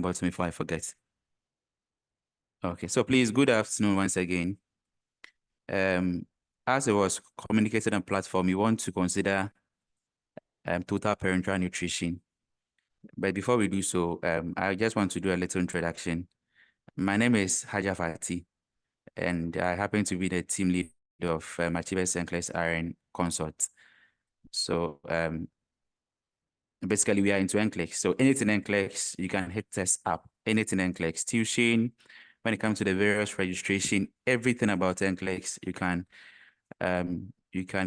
button before I forget. Okay, so please, good afternoon once again. As it was communicated on platform, you want to consider total parental nutrition. But before we do so, I just want to do a little introduction. My name is Haja Fati, and I happen to be the team lead of NCLEX-RN consult. So basically, we are into NCLEX. So anything NCLEX, you can hit us up. Anything NCLEX, tuition. When it comes to the various registration, everything about NCLEX, you can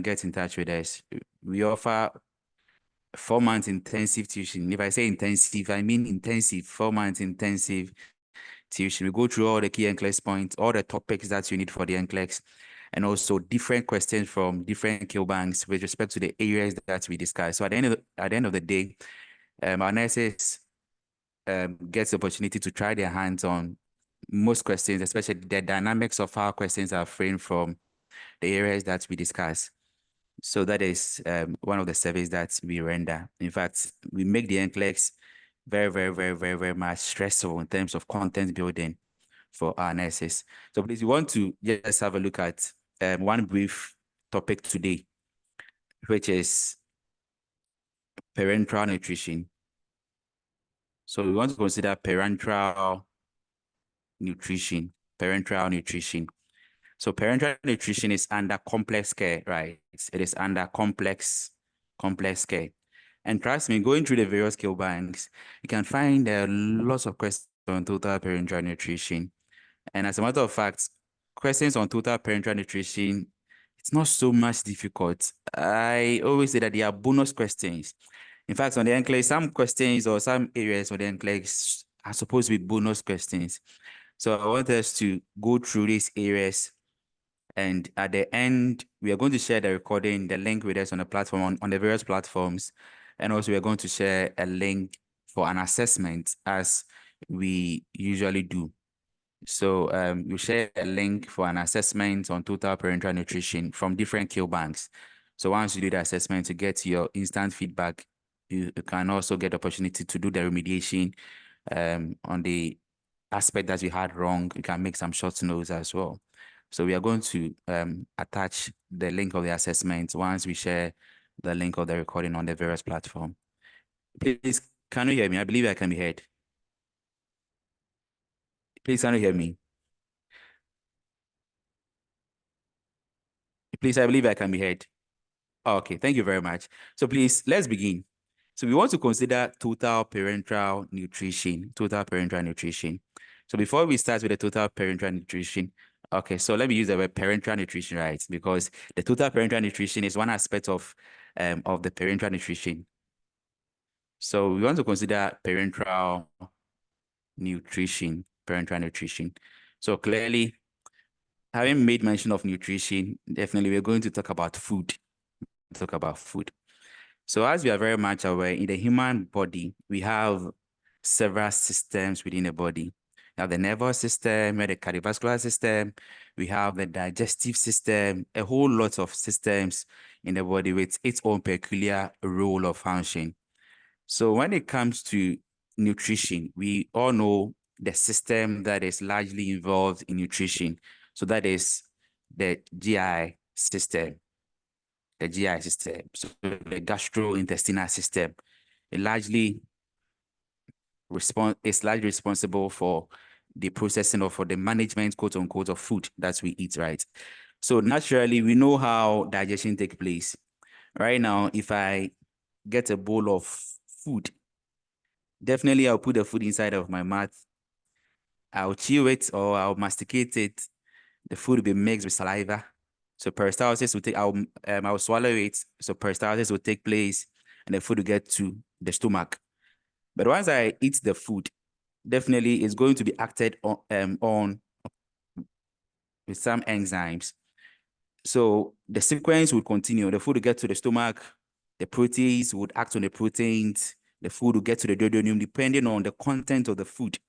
get in touch with us. We offer 4 months intensive tuition. If I say intensive, I mean intensive, 4 months intensive tuition. We go through all the key NCLEX points, all the topics that you need for the NCLEX, and also different questions from different kill banks with respect to the areas that we discuss. So at the end of the day, our nurses get the opportunity to try their hands on most questions, especially the dynamics of how questions are framed from the areas that we discuss. So that is one of the surveys that we render. In fact, we make the NCLEX very, very, very, very, very much stressful in terms of content building for our nurses. So please, you want to just have a look at one brief topic today, which is parental nutrition. So we want to consider parental nutrition. So parental nutrition is under complex care, right? It is under complex care. And trust me, going through the various skill banks, you can find lots of questions on total parental nutrition. And as a matter of fact, questions on total parental nutrition, it's not so much difficult. I always say that they are bonus questions. In fact, on the NCLEX, some questions or some areas on the NCLEX are supposed to be bonus questions. So I want us to go through these areas, and at the end, we are going to share the recording, the link with us on the platform, on the various platforms. And also, we are going to share a link for an assessment as we usually do. So you share a link for an assessment on total parental nutrition from different kill banks. So once you do the assessment to get your instant feedback, you can also get the opportunity to do the remediation on the aspect that you had wrong. You can make some short notes as well. So we are going to attach the link of the assessment once we share the link of the recording on the various platforms. Please, can you hear me? I believe I can be heard. Please, can you hear me? Please, I believe I can be heard. Okay, thank you very much. So please, let's begin. So we want to consider total parental nutrition. So before we start with the total parental nutrition, okay, so let me use the word parental nutrition, right? Because the total parental nutrition is one aspect of the parental nutrition. So we want to consider parental nutrition. So clearly, having made mention of nutrition, definitely we're going to talk about food. So as we are very much aware, in the human body, we have several systems within the body. We have the nervous system, we have the cardiovascular system, we have the digestive system, a whole lot of systems in the body with its own peculiar role of function. So when it comes to nutrition, we all know the system that is largely involved in nutrition. So that is the GI system. So the gastrointestinal system, is largely responsible for the processing or for the management, quote unquote, of food that we eat, right? So naturally, we know how digestion takes place. Right now, if I get a bowl of food, definitely I'll put the food inside of my mouth. I'll chew it or I'll masticate it. The food will be mixed with saliva. So peristalsis will take, I'll swallow it. So peristalsis will take place and the food will get to the stomach. But once I eat the food, definitely it's going to be acted on with some enzymes. So the sequence will continue. The food will get to the stomach. The proteins would act on the proteins. The food will get to the duodenum depending on the content of the food.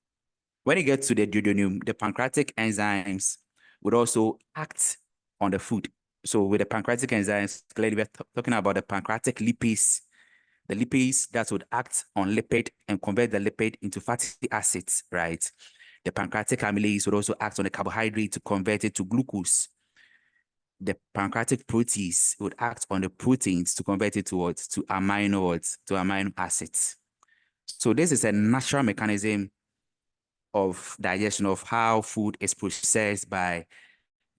When it gets to the duodenum, the pancreatic enzymes would also act on the food. So with the pancreatic enzymes, clearly we're talking about the pancreatic lipase the lipids that would act on lipid and convert the lipid into fatty acids, right? The pancreatic amylase would also act on the carbohydrate to convert it to glucose. The pancreatic protease would act on the proteins to convert it to what? To amino acids. So this is a natural mechanism of digestion, of how food is processed by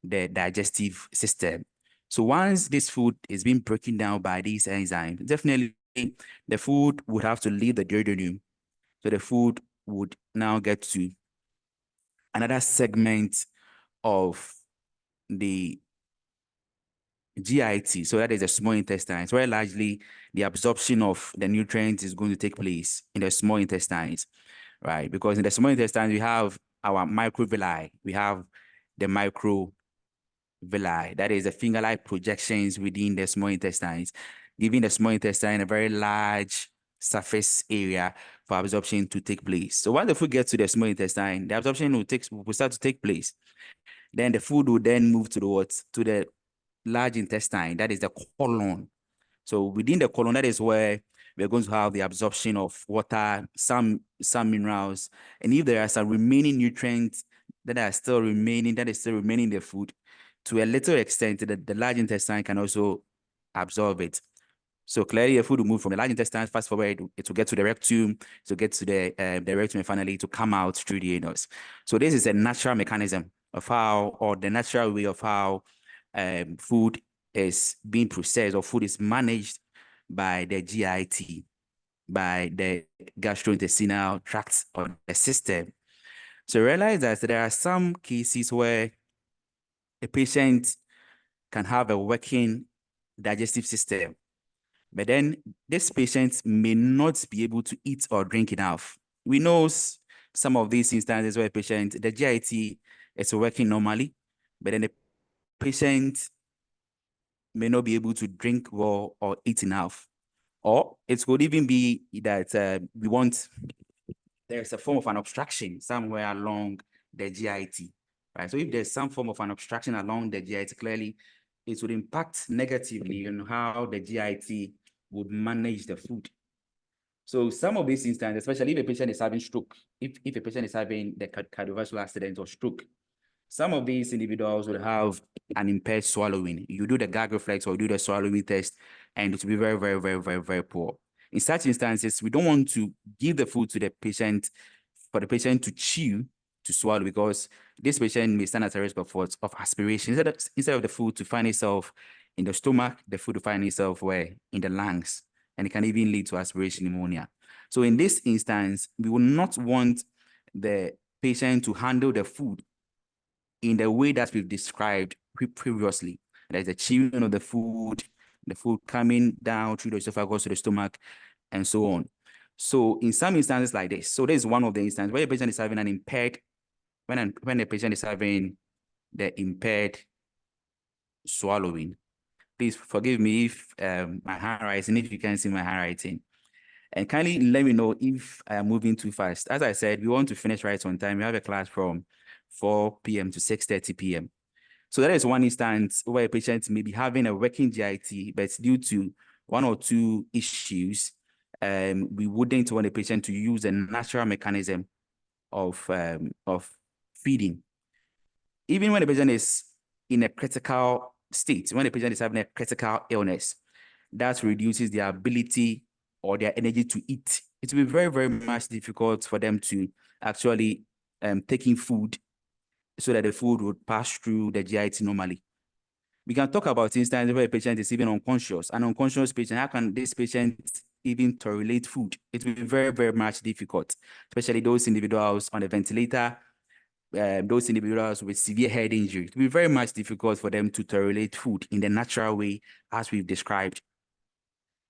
the digestive system. So once this food is being broken down by these enzymes, definitely the food would have to leave the duodenum. So the food would now get to another segment of the GIT. So that is the small intestines, where largely the absorption of the nutrients is going to take place in the small intestines, right? Because in the small intestines, we have our microvilli. We have the microvilli. That is the finger-like projections within the small intestines, giving the small intestine a very large surface area for absorption to take place. So once the food gets to the small intestine, the absorption will start to take place. Then the food will then move to the what? To the large intestine, that is the colon. So within the colon, that is where we're going to have the absorption of water, some minerals, and if there are some remaining nutrients that is still remaining in the food, to a little extent, the large intestine can also absorb it. So clearly, the food will move from the large intestine, fast forward, it will get to the rectum, to get to the rectum, and finally to come out through the anus. So this is a natural mechanism of how, or the natural way of how food is being processed, or food is managed by the GIT, by the gastrointestinal tract or the system. So realize that there are some cases where a patient can have a working digestive system, but then this patient may not be able to eat or drink enough. We know some of these instances where the GIT is working normally, but then the patient may not be able to drink well or eat enough. Or it could even be that there's a form of an obstruction somewhere along the GIT, right? So if there's some form of an obstruction along the GIT, clearly it would impact negatively on how the GIT would manage the food. So some of these instances, especially if a patient is having stroke, if a patient is having the cardiovascular accident or stroke, some of these individuals will have an impaired swallowing. You do the gag reflex or do the swallowing test, and it will be very, very, very, very, very poor. In such instances, we don't want to give the food to the patient for the patient to chew, to swallow, because this patient may stand at a risk of aspiration. Instead of the food to find itself in the stomach, the food to find itself where? In the lungs, and it can even lead to aspiration pneumonia. So in this instance, we will not want the patient to handle the food in the way that we've described previously. There's the chewing of the food coming down through the esophagus to the stomach, and so on. So in some instances like this, so this is one of the instances where the patient is having an impaired, when the patient is having the impaired swallowing. Please forgive me if my handwriting, if you can see my handwriting. And kindly let me know if I am moving too fast. As I said, we want to finish right on time. We have a class from 4 p.m. to 6:30 p.m. So that is one instance where a patient may be having a working GIT, but due to one or two issues, we wouldn't want the patient to use a natural mechanism of feeding. Even when the patient is in a critical state, when the patient is having a critical illness, that reduces their ability or their energy to eat. It will be very, very much difficult for them to actually take in food so that the food would pass through the GIT normally. We can talk about instances where a patient is even unconscious. An unconscious patient, how can this patient even tolerate food? It will be very, very much difficult, especially those individuals on a ventilator, those individuals with severe head injury. It will be very much difficult for them to tolerate food in the natural way as we've described.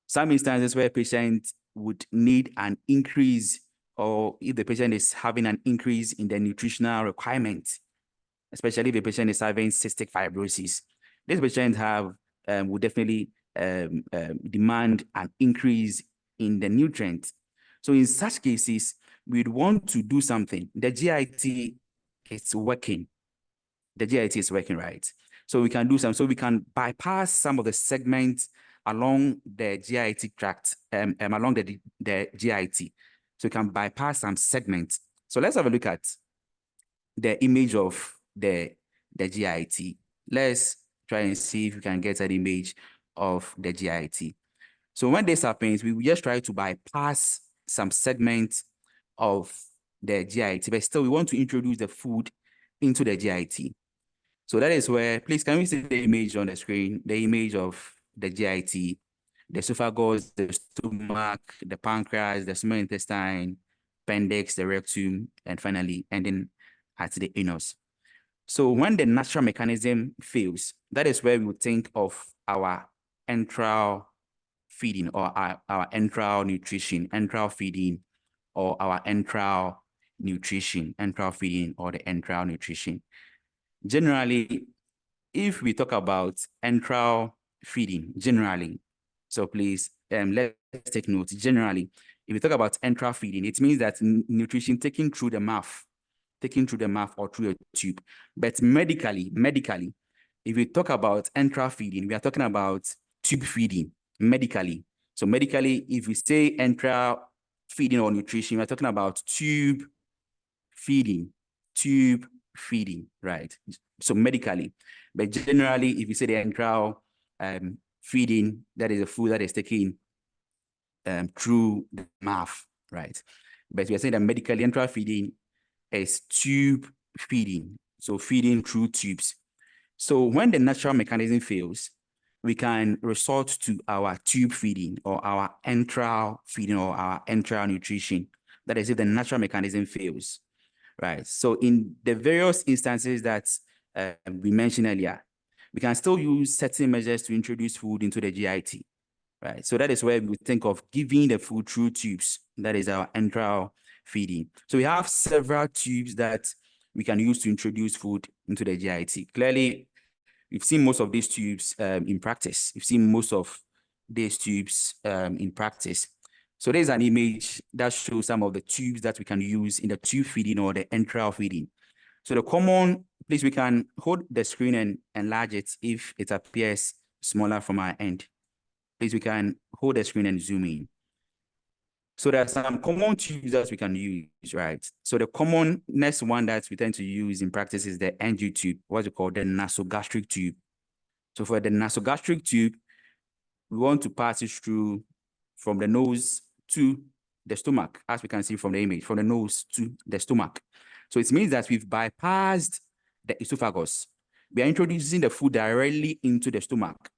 Some instances where a patient would need an increase, or if the patient is having an increase in the nutritional requirement, especially if the patient is having cystic fibrosis, this patient would definitely demand an increase in the nutrients. So in such cases, we'd want to do something. The GIT is working. The GIT is working, right? So we can do something. So we can bypass some of the segments along the GIT tract, along the GIT. So you can bypass some segments. So let's have a look at the image of the GIT. Let's try and see if we can get an image of the GIT. So when this happens, we will just try to bypass some segments of the GIT, but still we want to introduce the food into the GIT. So that is where, please, can we see the image on the screen? The image of the GIT, the esophagus, the stomach, the pancreas, the small intestine, appendix, the rectum, and finally ending at the anus. So when the natural mechanism fails, that is where we would think of our enteral feeding or our enteral nutrition, enteral feeding, or our enteral nutrition, enteral feeding, or the enteral nutrition. Generally, if we talk about enteral feeding, generally, so please, let's take note. Generally, if we talk about enteral feeding, it means that nutrition taken through the mouth or through a tube. But medically, if we talk about enteral feeding, we are talking about tube feeding, medically. So medically, if we say enteral feeding or nutrition, we're talking about tube feeding, right? So medically, but generally, if you say the enteral feeding, that is a food that is taken through the mouth, right? But we are saying that medically, enteral feeding is tube feeding, so feeding through tubes. So when the natural mechanism fails, we can resort to our tube feeding or our enteral feeding or our enteral nutrition. That is if the natural mechanism fails, right? So in the various instances that we mentioned earlier, we can still use certain measures to introduce food into the GIT, right? So that is where we think of giving the food through tubes. That is our enteral feeding. So we have several tubes that we can use to introduce food into the GIT. Clearly, we've seen most of these tubes in practice. We've seen most of these tubes in practice. So there's an image that shows some of the tubes that we can use in the tube feeding or the enteral feeding. So the common, please, we can hold the screen and enlarge it if it appears smaller from our end. Please, we can hold the screen and zoom in. So there are some common tubes that we can use, right? So the common next one that we tend to use in practice is the NG tube, what we call the nasogastric tube. So for the nasogastric tube, we want to pass it through from the nose to the stomach, as we can see from the image, from the nose to the stomach. So it means that we've bypassed the esophagus. We are introducing the food directly into the stomach,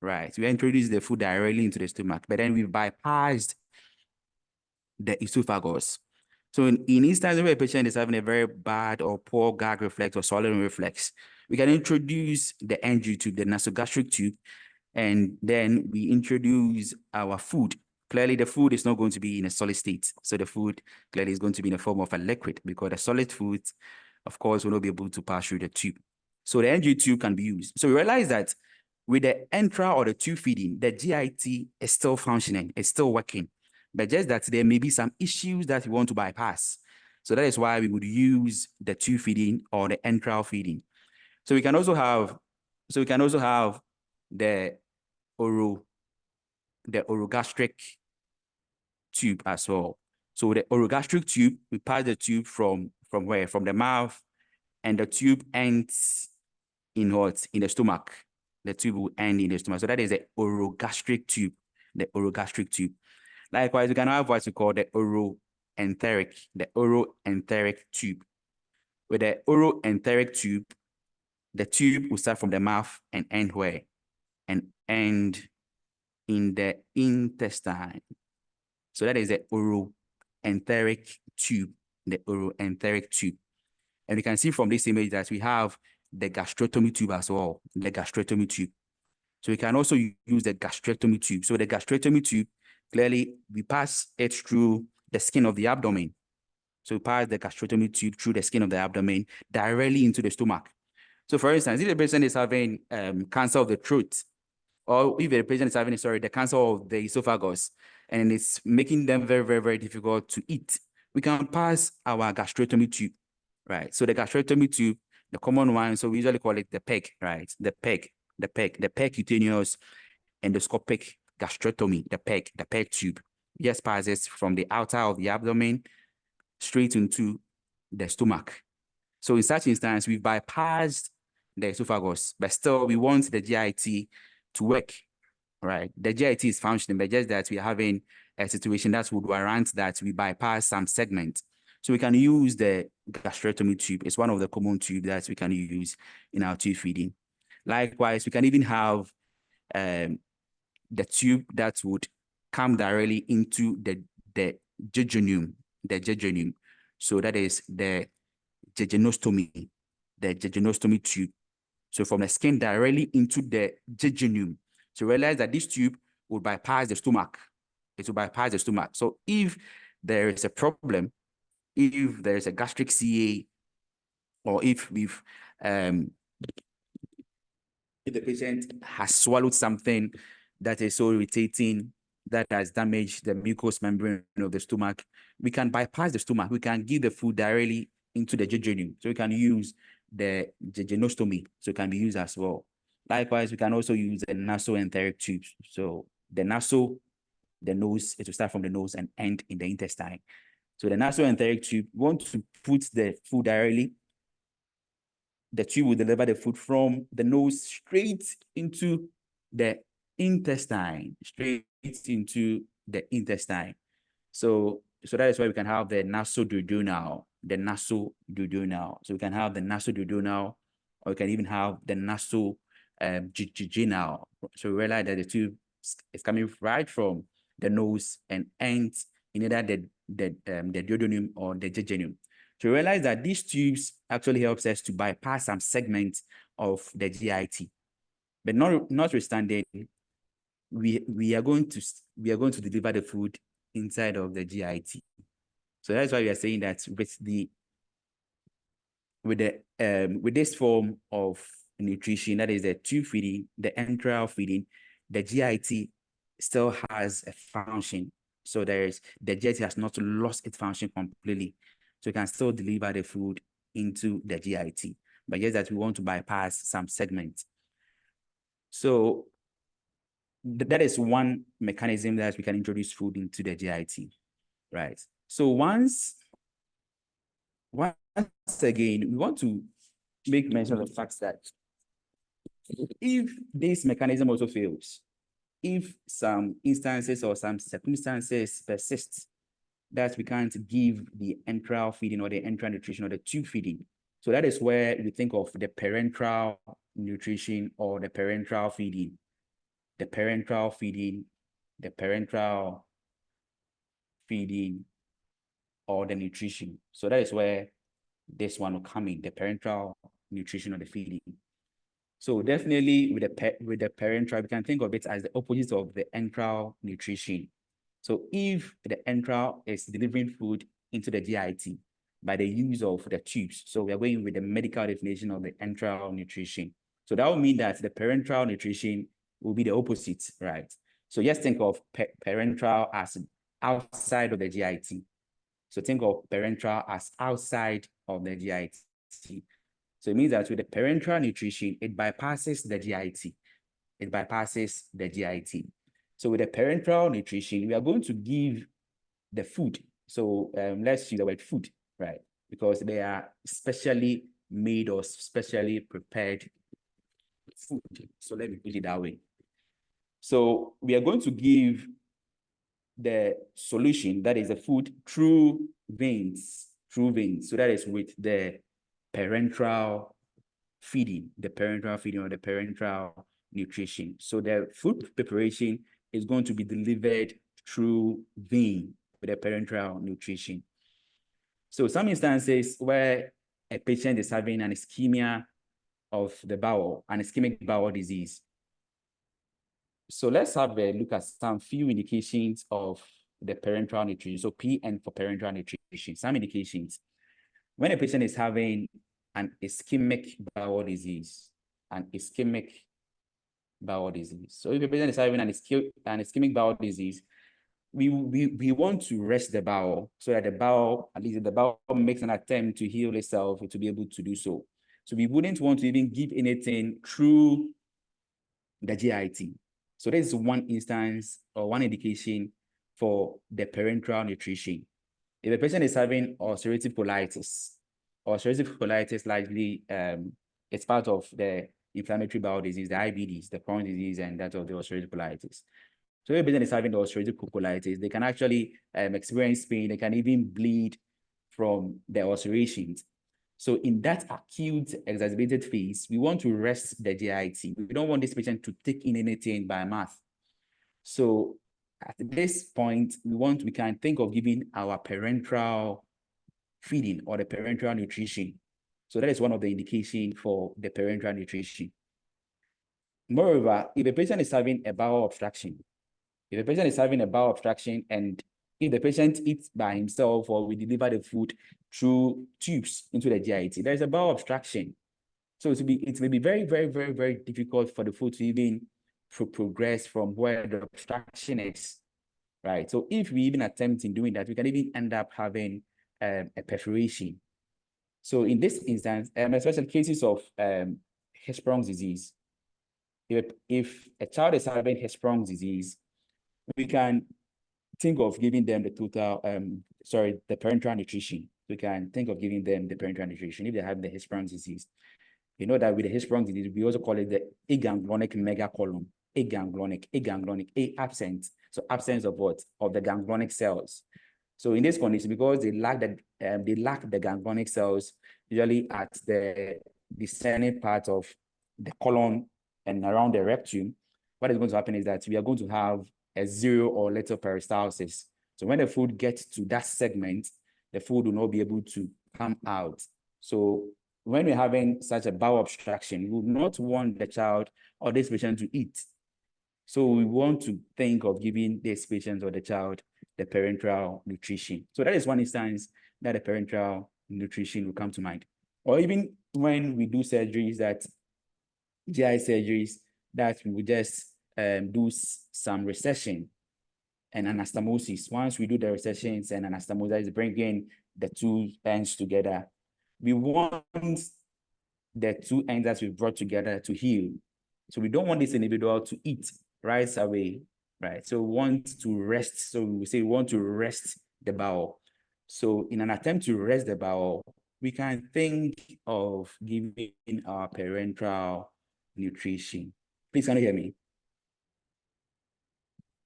right? We are introducing the food directly into the stomach, but then we've bypassed the esophagus. So in instances where a patient is having a very bad or poor gag reflex or swallowing reflex, we can introduce the NG tube, the nasogastric tube, and then we introduce our food. Clearly, the food is not going to be in a solid state. So the food clearly is going to be in the form of a liquid, because the solid food, of course, will not be able to pass through the tube. So the NG tube can be used. So we realize that with the enteral or the tube feeding, the GIT is still functioning, it's still working, but just that there may be some issues that we want to bypass. So that is why we would use the tube feeding or the enteral feeding. So we can also have the orogastric tube as well. So the orogastric tube, we pass the tube from where? From the mouth, and the tube ends in what? In the stomach. The tube will end in the stomach. So that is the orogastric tube, the orogastric tube. Likewise, we can have what we call the oroenteric tube. With the oroenteric tube, the tube will start from the mouth and end where? And end in the intestine. So that is the oroenteric tube, the oroenteric tube. And you can see from this image that we have the gastrostomy tube as well, the gastrostomy tube. So we can also use the gastrectomy tube. So the gastrectomy tube, clearly we pass it through the skin of the abdomen. So we pass the gastrectomy tube through the skin of the abdomen directly into the stomach. So for instance, if the patient is having cancer of the throat, or if the patient is having, the cancer of the esophagus, and it's making them very, very, very difficult to eat, we can pass our gastrectomy tube, right? So the gastrectomy tube, the common one, so we usually call it the PEG, right? The percutaneous endoscopic gastrostomy, the PEG tube, just passes from the outer of the abdomen straight into the stomach. So in such instance, we've bypassed the esophagus, but still we want the GIT to work, right? The GIT is functioning, but just that we're having a situation that would warrant that we bypass some segment. So we can use the gastrostomy tube. It's one of the common tubes that we can use in our tube feeding. Likewise, we can even have the tube that would come directly into the jejunum. So that is the jejunostomy tube. So from the skin directly into the jejunum. So realize that this tube would bypass the stomach. It will bypass the stomach. So if there is a problem, if there is a gastric CA, or if if the patient has swallowed something that is so irritating, that has damaged the mucous membrane of the stomach, we can bypass the stomach. We can give the food directly into the jejunum. So we can use the jejunostomy. So it can be used as well. Likewise, we can also use the nasoenteric tubes. So the naso, the nose, it will start from the nose and end in the intestine. So the nasoenteric tube, we want to put the food directly. The tube will deliver the food from the nose straight into the intestine, So that is why we can have the nasoduodenal, So we can have the nasoduodenal, or we can even have the nasojejunal. So we realize that the tube is coming right from the nose and ends in either the duodenum or the jejunum. So we realize that these tubes actually helps us to bypass some segments of the GIT. But notwithstanding, we are going to deliver the food inside of the GIT. So that's why we are saying that with this form of nutrition, that is the tube feeding, the enteral feeding, the GIT still has a function. So the GIT has not lost its function completely. So you can still deliver the food into the GIT, but just that we want to bypass some segments. So that is one mechanism that we can introduce food into the GIT, right? So once again, we want to make mention of the fact that if this mechanism also fails, if some instances or some circumstances persist that we can't give the enteral feeding or the enteral nutrition or the tube feeding, so that is where we think of the parenteral nutrition or the parenteral feeding, or the nutrition. So that is where this one will come in, the parenteral nutrition or the feeding. So definitely with the parenteral, we can think of it as the opposite of the enteral nutrition. So if the enteral is delivering food into the GIT by the use of the tubes, so we are going with the medical definition of the enteral nutrition. So that will mean that the parenteral nutrition will be the opposite, right? So just think of parenteral as outside of the GIT. So think of parenteral as outside of the GIT. So it means that with the parenteral nutrition, it bypasses the GIT. So with the parenteral nutrition, we are going to give the food. So let's use the word food, right? Because they are specially made or specially prepared food. So let me put it that way. So we are going to give the solution, that is the food, through veins. So that is with the parenteral feeding or the parenteral nutrition. So the food preparation is going to be delivered through vein with the parenteral nutrition. So some instances where a patient is having an ischemia of the bowel, an ischemic bowel disease. So let's have a look at some few indications of the parenteral nutrition. So PN for parenteral nutrition, some indications. When a patient is having an ischemic bowel disease, So if a patient is having an ischemic bowel disease, we want to rest the bowel so that the bowel makes an attempt to heal itself to be able to do so. So we wouldn't want to even give anything through the GIT. So this is one instance or one indication for the parenteral nutrition. If a patient is having ulcerative colitis largely it's part of the inflammatory bowel disease, the IBDs, the Crohn's disease, and that of the ulcerative colitis. So if a patient is having the ulcerative colitis, they can actually experience pain. They can even bleed from the ulcerations. So in that acute exacerbated phase, we want to rest the GIT. We don't want this patient to take in anything by mouth. So at this point, we can think of giving our parenteral feeding or the parenteral nutrition. So that is one of the indications for the parenteral nutrition. Moreover, if a patient is having a bowel obstruction, and if the patient eats by himself or we deliver the food through tubes into the GIT, there's a bowel obstruction. So it may be very, very, very, very difficult for the food to even progress from where the obstruction is, right? So if we even attempt in doing that, we can even end up having a perforation. So in this instance, especially cases of Hirschsprung's disease, if a child is having Hirschsprung's disease, we can think of giving them the parenteral nutrition. We can think of giving them the parenteral nutrition if they have the Hirschsprung's disease. You know that with the Hirschsprung's disease, we also call it the aganglonic megacolon. Aganglonic, absent. So absence of what? Of the ganglonic cells. So in this condition, because they lack the ganglonic cells, usually at the descending part of the colon and around the rectum, what is going to happen is that we are going to have a zero or little peristalsis. So when the food gets to that segment, the food will not be able to come out. So when we're having such a bowel obstruction, we would not want the child or this patient to eat. So we want to think of giving this patient or the child the parenteral nutrition. So that is one instance that the parenteral nutrition will come to mind. Or even when we do surgeries, that GI surgeries, that we will just do some recession and anastomosis. Once we do the recessions and anastomosis, bringing the two ends together, we want the two ends that we brought together to heal. So we don't want this individual to eat right away, right? So we want to rest. So we say we want to rest the bowel. So in an attempt to rest the bowel, we can think of giving our parenteral nutrition. Please, can you hear me?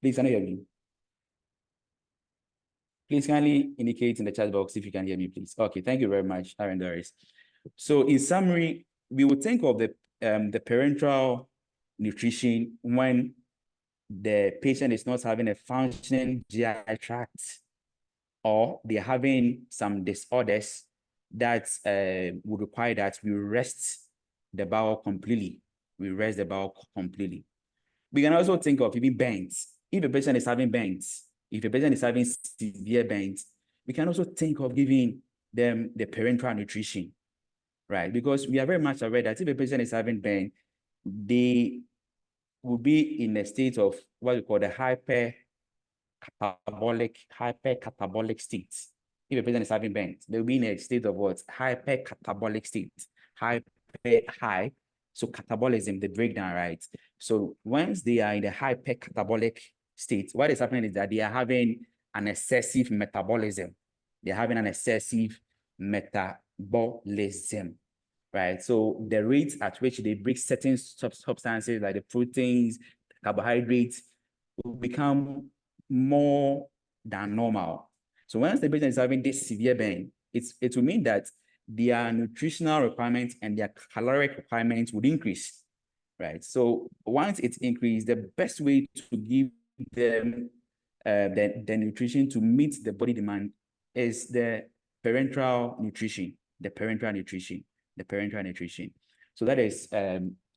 Please, can you hear me? Please kindly indicate in the chat box if you can hear me, please. Okay, thank you very much, Aaron Doris. So in summary, we would think of the parenteral nutrition when the patient is not having a functioning GI tract, or they're having some disorders that would require that we rest the bowel completely. We rest the bowel completely. We can also think of even bends. If a patient is having bends, if a patient is having severe bends, we can also think of giving them the parenteral nutrition, right? Because we are very much aware that if a patient is having bend, they will be in a state of what we call the hypercatabolic state. If a patient is having bend, they'll be in a state of what? Hypercatabolic state. High. So catabolism, the breakdown, right? So once they are in the hypercatabolic state, what is happening is that they are having an excessive metabolism. They're having an excessive metabolism, right? So the rate at which they break certain substances like the proteins, carbohydrates, will become more than normal. So once the patient is having this severe burn, it will mean that their nutritional requirements and their caloric requirements would increase, right? So once it's increased, the best way to give them the nutrition to meet the body demand is the parenteral nutrition, So that is,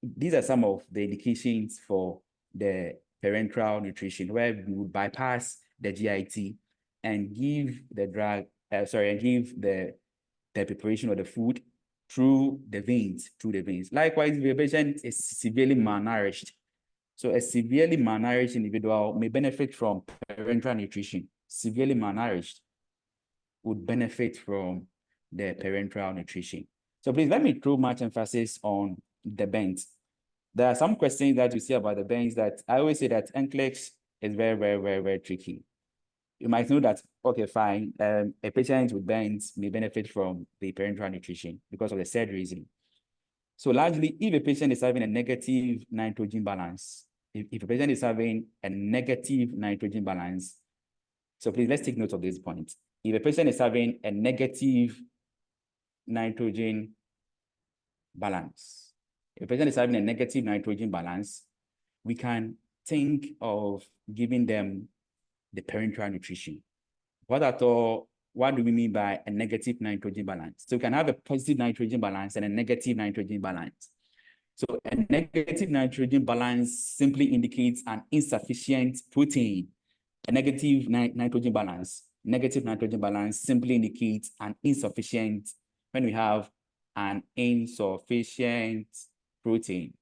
these are some of the indications for the parenteral nutrition, where we would bypass the GIT and give the drug, give the preparation of the food through the veins, Likewise, if a patient is severely malnourished, so a severely malnourished individual may benefit from parenteral nutrition. Severely malnourished would benefit from the parenteral nutrition. So please let me throw much emphasis on the bends. There are some questions that you see about the bench that I always say that NCLEX is very, very, very, very tricky. You might know that, okay, fine, a patient with burns may benefit from the parenteral nutrition because of the said reason. So largely, if a patient is having a negative nitrogen balance, if a patient is having a negative nitrogen balance, so please let's take note of this point. If a patient is having a negative nitrogen balance, if a patient is having a negative nitrogen balance, we can think of giving them the parenteral nutrition. What do we mean by a negative nitrogen balance? So we can have a positive nitrogen balance and a negative nitrogen balance. So a negative nitrogen balance simply indicates an insufficient protein. A negative nitrogen balance simply indicates an insufficient, when we have an insufficient protein.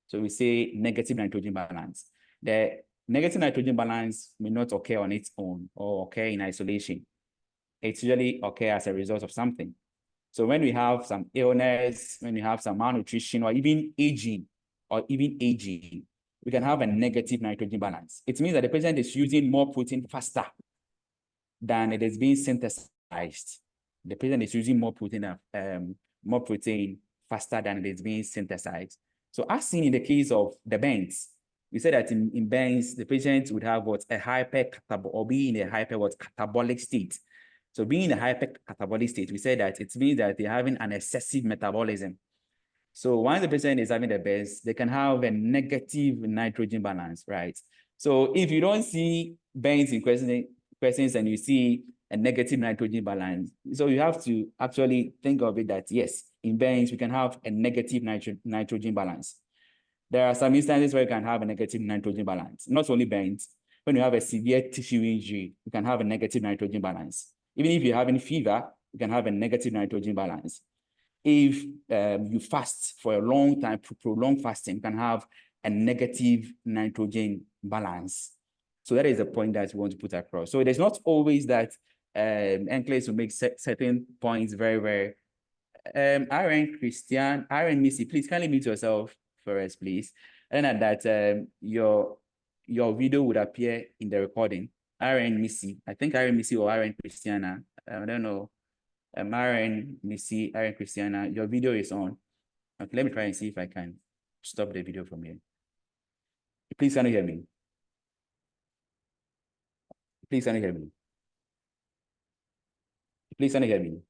So we say negative nitrogen balance. The negative nitrogen balance may not occur on its own or occur in isolation. It usually occurs as a result of something. So when we have some illness, when we have some malnutrition or even aging, we can have a negative nitrogen balance. It means that the patient is using more protein faster than it is being synthesized. The patient is using more protein faster than it is being synthesized. So as seen in the case of the burns, we said that in burns, the patient would have a hypercatabolic or be in a catabolic state. So being in a hypercatabolic state, we said that it means that they're having an excessive metabolism. So once the patient is having the burns, they can have a negative nitrogen balance, right? So if you don't see burns in questions and you see a negative nitrogen balance, so you have to actually think of it that, yes, in burns, we can have a negative nitrogen balance. There are some instances where you can have a negative nitrogen balance, not only burns. When you have a severe tissue injury, you can have a negative nitrogen balance. Even if you're having fever, you can have a negative nitrogen balance. If you fast for a long time, prolonged fasting, you can have a negative nitrogen balance. So that is the point that we want to put across. So there's not always that NCLEX will make certain points very, very. RN Missy, please kindly mute yourself for us, please. And at that, your video would appear in the recording. RN Missy, I think RN Missy or RN Christiana, I don't know. RN Missy, RN Christiana, your video is on. Okay, let me try and see if I can stop the video from here. Please, can you hear me? Please, can you hear me? Please, can you hear me?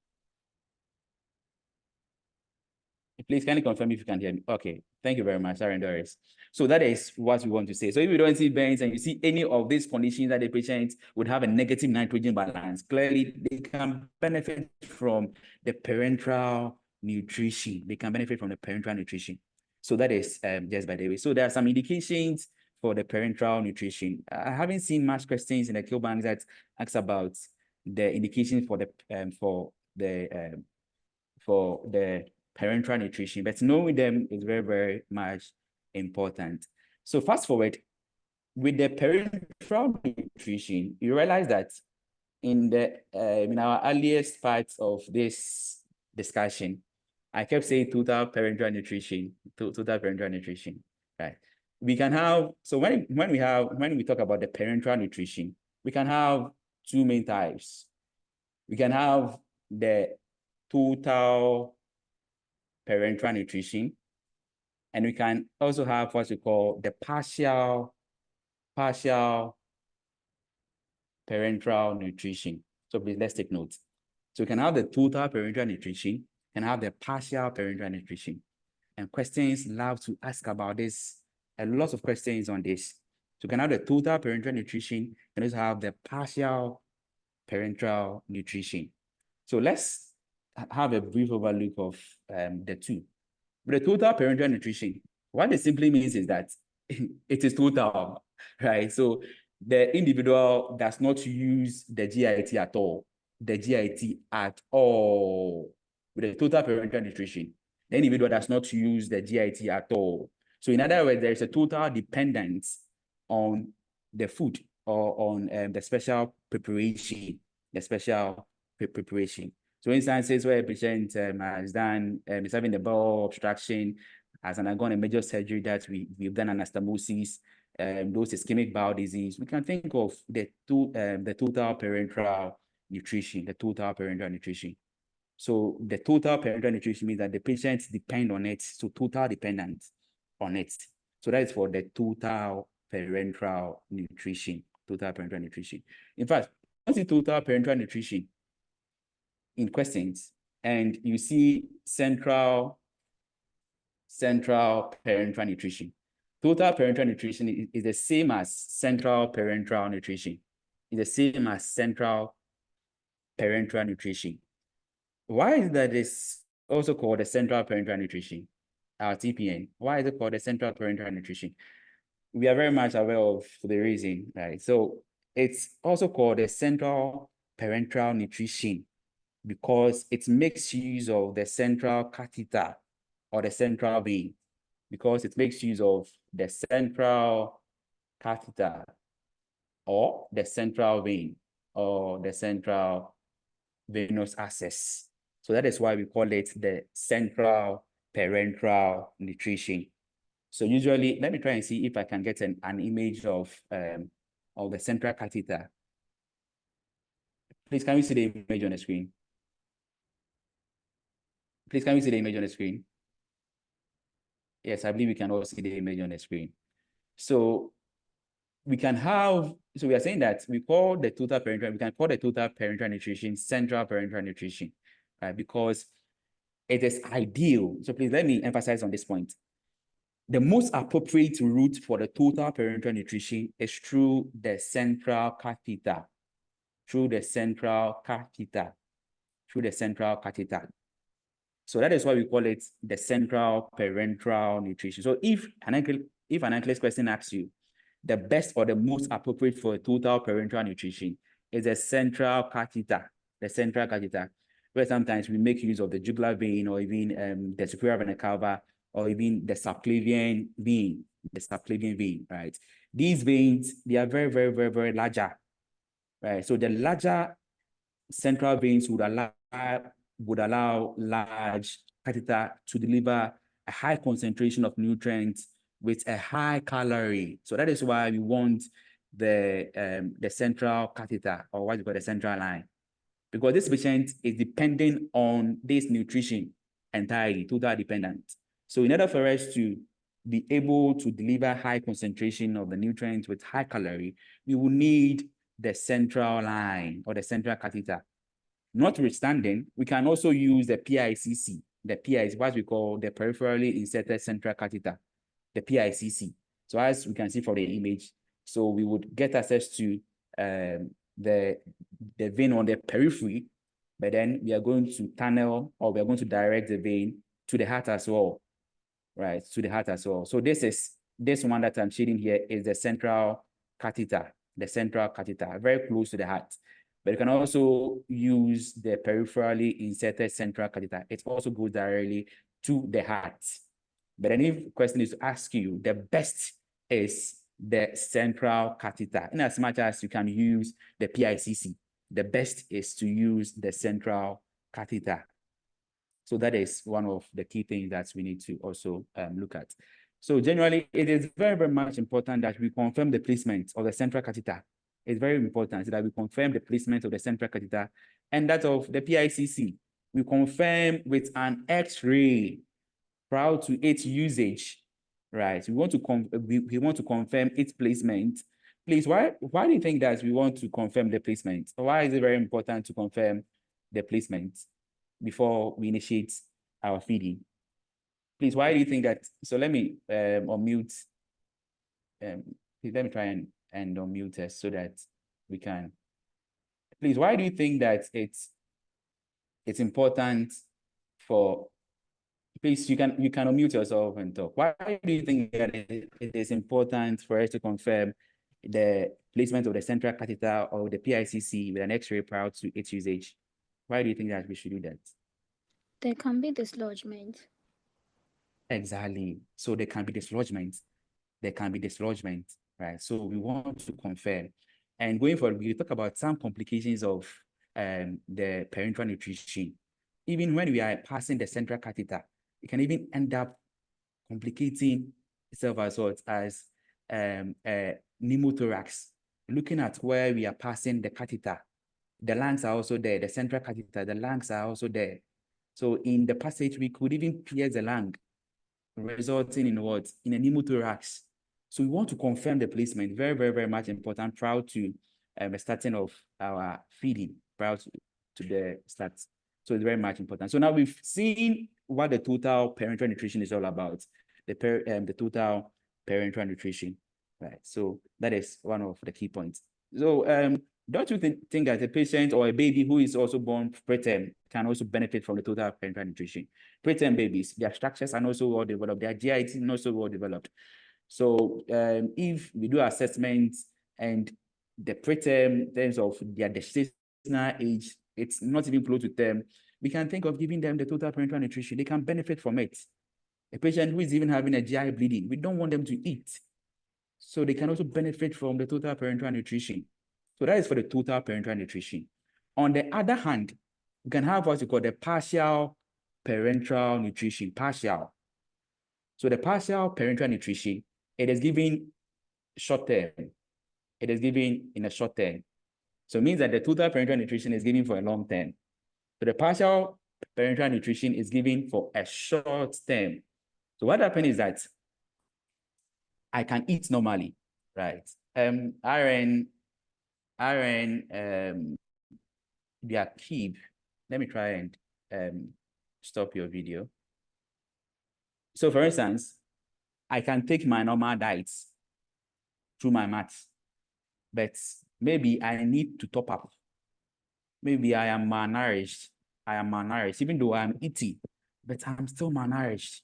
Please, can you confirm if you can hear me? Okay, thank you very much, Aaron Doris. So that is what we want to say. So if you don't see burns and you see any of these conditions that the patient would have a negative nitrogen balance, clearly they can benefit from the parenteral nutrition. They can benefit from the parenteral nutrition. So that is just by the way. So there are some indications for the parenteral nutrition. I haven't seen much questions in the Q bank that asks about the indications for the parenteral nutrition, but knowing them is very, very much important. So fast forward, with the parenteral nutrition, you realize that in our earliest parts of this discussion, I kept saying total parenteral nutrition, right? We can have, so when we talk about the parenteral nutrition, we can have two main types. We can have the total parenteral nutrition, and we can also have what we call the partial parenteral nutrition. So please, let's take notes. So we can have the total parenteral nutrition and have the partial parenteral nutrition. And questions love to ask about this. A lot of questions on this. So we can have the total parenteral nutrition and also have the partial parenteral nutrition. So let's have a brief overlook of the two. With the total parenteral nutrition, what it simply means is that it is total, right? So the individual does not use the GIT at all. With the total parenteral nutrition, the individual does not use the GIT at all. So in other words, there is a total dependence on the food or on the special preparation, So instances where a patient is having the bowel obstruction, has undergone a major surgery that we've done anastomosis, those ischemic bowel disease, we can think of the total parenteral nutrition, So the total parenteral nutrition means that the patients depend on it, so total dependence on it. So that is for the total parenteral nutrition, In fact, once the total parenteral nutrition in questions, and you see central parenteral nutrition. Total parenteral nutrition is the same as central parenteral nutrition. It's the same as central parenteral nutrition. Why is that it's also called the central parenteral nutrition, TPN? Why is it called the central parenteral nutrition? We are very much aware of the reason, right? So it's also called the central parenteral nutrition because it makes use of the central catheter or the central vein, because it makes use of the central catheter or the central vein or the central venous access. So that is why we call it the central parenteral nutrition. So usually, let me try and see if I can get an image of the central catheter. Please, can we see the image on the screen? Please, can we see the image on the screen? Yes, I believe we can all see the image on the screen. So we can have, so we are saying that we can call the total parenteral nutrition central parenteral nutrition, right? Because it is ideal. So please let me emphasize on this point. The most appropriate route for the total parenteral nutrition is through the central catheter, So that is why we call it the central parenteral nutrition. So if an NCLEX question asks you, the best or the most appropriate for total parenteral nutrition is the central catheter, where sometimes we make use of the jugular vein or even the superior vena cava or even the subclavian vein, right? These veins, they are very, very, very, very larger, right? So the larger central veins would allow large catheter to deliver a high concentration of nutrients with a high calorie. So that is why we want the central catheter, or what you call the central line, because this patient is depending on this nutrition entirely, total dependent. So in order for us to be able to deliver high concentration of the nutrients with high calorie, we will need the central line or the central catheter. Notwithstanding, we can also use the PICC. The PI is what we call the peripherally inserted central catheter, the PICC. So as we can see from the image, so we would get access to the vein on the periphery, but then we are going to tunnel, or we are going to direct the vein to the heart as well, right? To the heart as well. So this one that I'm shading here is the central catheter, very close to the heart. But you can also use the peripherally inserted central catheter. It also goes directly to the heart. But then if the question is to ask you, the best is the central catheter. In as much as you can use the PICC, the best is to use the central catheter. So that is one of the key things that we need to also look at. So generally, it is very, very much important that we confirm the placement of the central catheter. It's very important that we confirm the placement of the central catheter and that of the PICC. We confirm with an X-ray prior to its usage, right? We want to confirm its placement. Please, why do you think that we want to confirm the placement? Why is it very important to confirm the placement before we initiate our feeding? Please, why do you think that? So let me unmute. Please let me try and unmute us so that we can. Please, why do you think that it's important for? Please, you can unmute yourself and talk. Why do you think that it is important for us to confirm the placement of the central catheter or the PICC with an X-ray prior to its usage? Why do you think that we should do that? There can be dislodgement. Exactly. So there can be dislodgement. Right? So we want to confirm. And going forward, we talk about some complications of the parenteral nutrition. Even when we are passing the central catheter, it can even end up complicating itself as well as pneumothorax. Looking at where we are passing the catheter, the lungs are also there, the central catheter, the lungs are also there. So in the passage, we could even pierce the lung, resulting in what? In a pneumothorax. So we want to confirm the placement, very, very, very much important prior to the starting of our feeding, prior to the start. So it's very much important. So now we've seen what the total parenteral nutrition is all about, the total parenteral nutrition, right? So that is one of the key points. So don't you think that a patient or a baby who is also born preterm can also benefit from the total parenteral nutrition? Preterm babies, their structures are not so well developed, their GIT is not so well developed. So if we do assessments and the preterm in terms of their gestational age, it's not even close to term, we can think of giving them the total parenteral nutrition. They can benefit from it. A patient who is even having a GI bleeding, we don't want them to eat. So they can also benefit from the total parenteral nutrition. So that is for the total parenteral nutrition. On the other hand, we can have what we call the partial parenteral nutrition, partial. So the partial parenteral nutrition, it is given short term. It is given in a short term. So it means that the total parenteral nutrition is given for a long term. So the partial parenteral nutrition is given for a short term. So what happens is that I can eat normally, right? RN, their keep. Let me try and stop your video. So for instance, I can take my normal diets through my maths, but maybe I need to top up. Maybe I am malnourished. Even though I'm eating, but I'm still malnourished.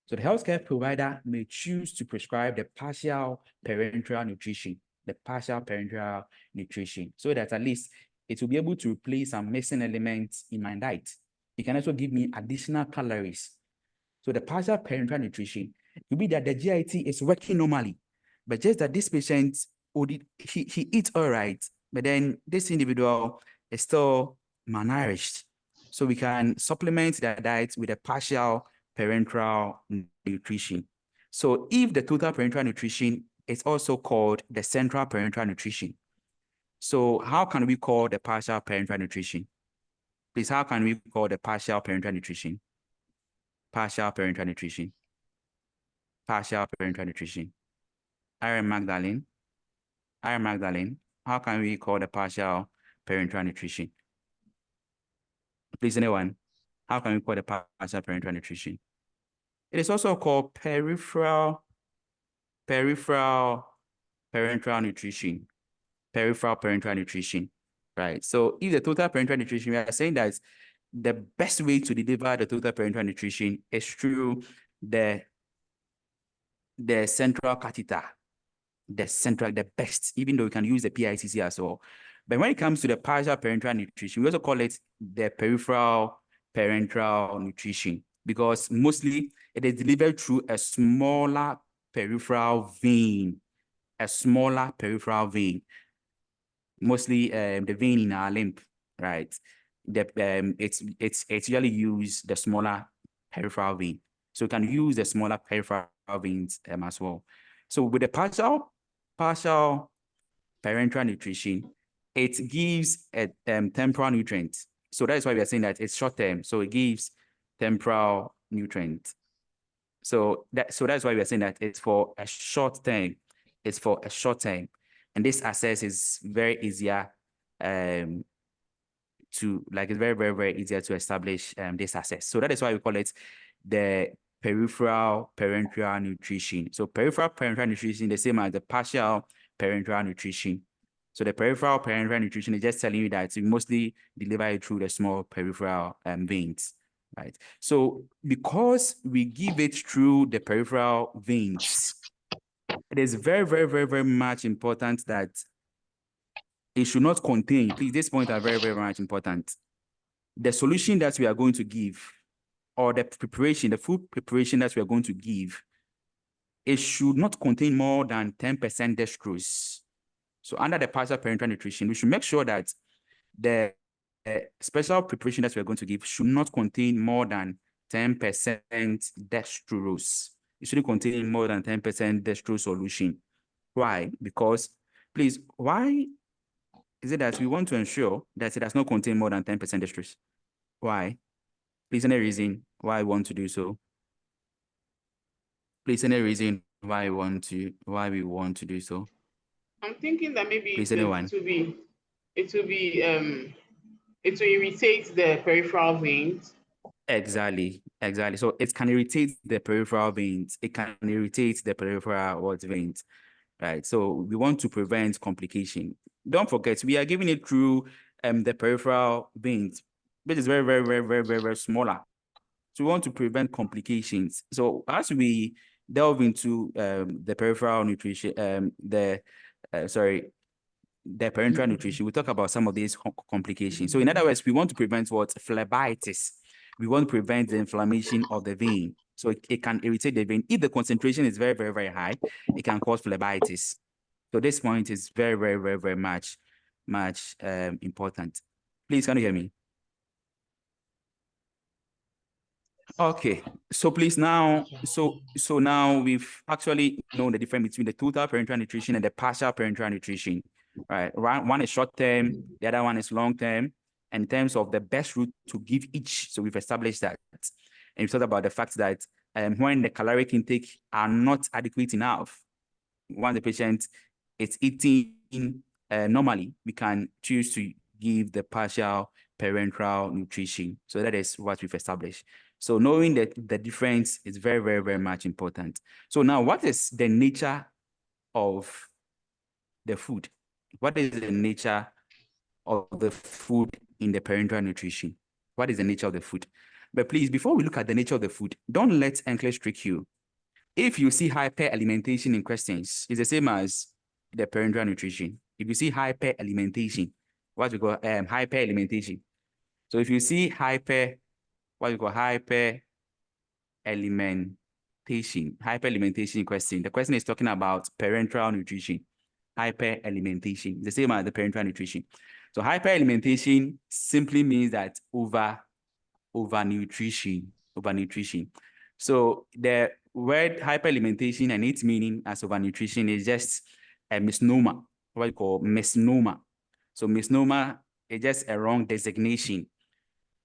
So the healthcare provider may choose to prescribe the partial parenteral nutrition, so that at least it will be able to replace some missing elements in my diet. It can also give me additional calories. So the partial parenteral nutrition will be that the GIT is working normally, but just that this patient, he eats all right, but then this individual is still malnourished. So we can supplement their diet with a partial parenteral nutrition. So if the total parenteral nutrition is also called the central parenteral nutrition. So how can we call the partial parenteral nutrition? Please, how can we call the partial parenteral nutrition? Partial parenteral nutrition. Partial parenteral nutrition. Aaron Magdalene, how can we call the partial parenteral nutrition? Please, anyone, how can we call the partial parenteral nutrition? It is also called peripheral parental nutrition. Peripheral parental nutrition, right? So if the total parental nutrition, we are saying that the best way to deliver the total parental nutrition is through the central catheter, the best, even though we can use the PICC as well. But when it comes to the partial parenteral nutrition, we also call it the peripheral parenteral nutrition, because mostly it is delivered through a smaller peripheral vein, mostly the vein in our limb, right? It's usually use the smaller peripheral vein. So we can use the smaller peripheral veins as well. So with the partial parenteral nutrition, it gives a temporal nutrient. So that is why we are saying that it's short term. So it gives temporal nutrient. So that's why we are saying that it's for a short term. It's for a short term. And this access is very easier it's very, very, very easier to establish this access. So that is why we call it the peripheral parenteral nutrition. So peripheral parenteral nutrition, the same as the partial parenteral nutrition. So the peripheral parenteral nutrition is just telling you that we mostly deliver it through the small peripheral veins, right? So because we give it through the peripheral veins, it is very, very, very, very much important that it should not contain, please, these points are very, very much important. The solution that we are going to give, or the food preparation that we are going to give, it should not contain more than 10% dextrose. So under the partial parenteral nutrition, we should make sure that the special preparation that we are going to give should not contain more than 10% dextrose. it shouldn't contain more than 10% dextrose solution. Why? Because, please, why is it that we want to ensure that it does not contain more than 10% dextrose? Why? Please, any reason why I want to do so? Please, any reason why we want to do so? I'm thinking that maybe Please, anyone? it will irritate the peripheral veins. Exactly. So it can irritate the peripheral veins. It can irritate the peripheral veins, right? So we want to prevent complication. Don't forget, we are giving it through the peripheral veins, which is very, very, very, very, very, very smaller. So we want to prevent complications. So as we delve into the peripheral nutrition, the parenteral nutrition, we talk about some of these complications. So in other words, we want to prevent what? Phlebitis. We want to prevent the inflammation of the vein. So it can irritate the vein. If the concentration is very, very, very high, it can cause phlebitis. So this point is very, very, very, very much important. Please, can you hear me? Okay, so please now, so now we've actually known the difference between the total parenteral nutrition and the partial parenteral nutrition, right? One is short term, the other one is long term. And in terms of the best route to give each, so we've established that. And we've talked about the fact that when the caloric intake are not adequate enough, when the patient is eating normally, we can choose to give the partial parenteral nutrition. So that is what we've established. So knowing that the difference is very, very, very much important. So now, what is the nature of the food? What is the nature of the food in the parenteral nutrition? What is the nature of the food? But please, before we look at the nature of the food, don't let NCLEX trick you. If you see hyperalimentation in questions, it's the same as the parenteral nutrition. If you see hyperalimentation, what we call hyperalimentation. So if you see what we call hyperalimentation question, the question is talking about parenteral nutrition. Hyperalimentation, the same as the parenteral nutrition. So hyperalimentation simply means that overnutrition. So the word hyperalimentation and its meaning as overnutrition is just a misnomer, what we call misnomer. So misnomer is just a wrong designation.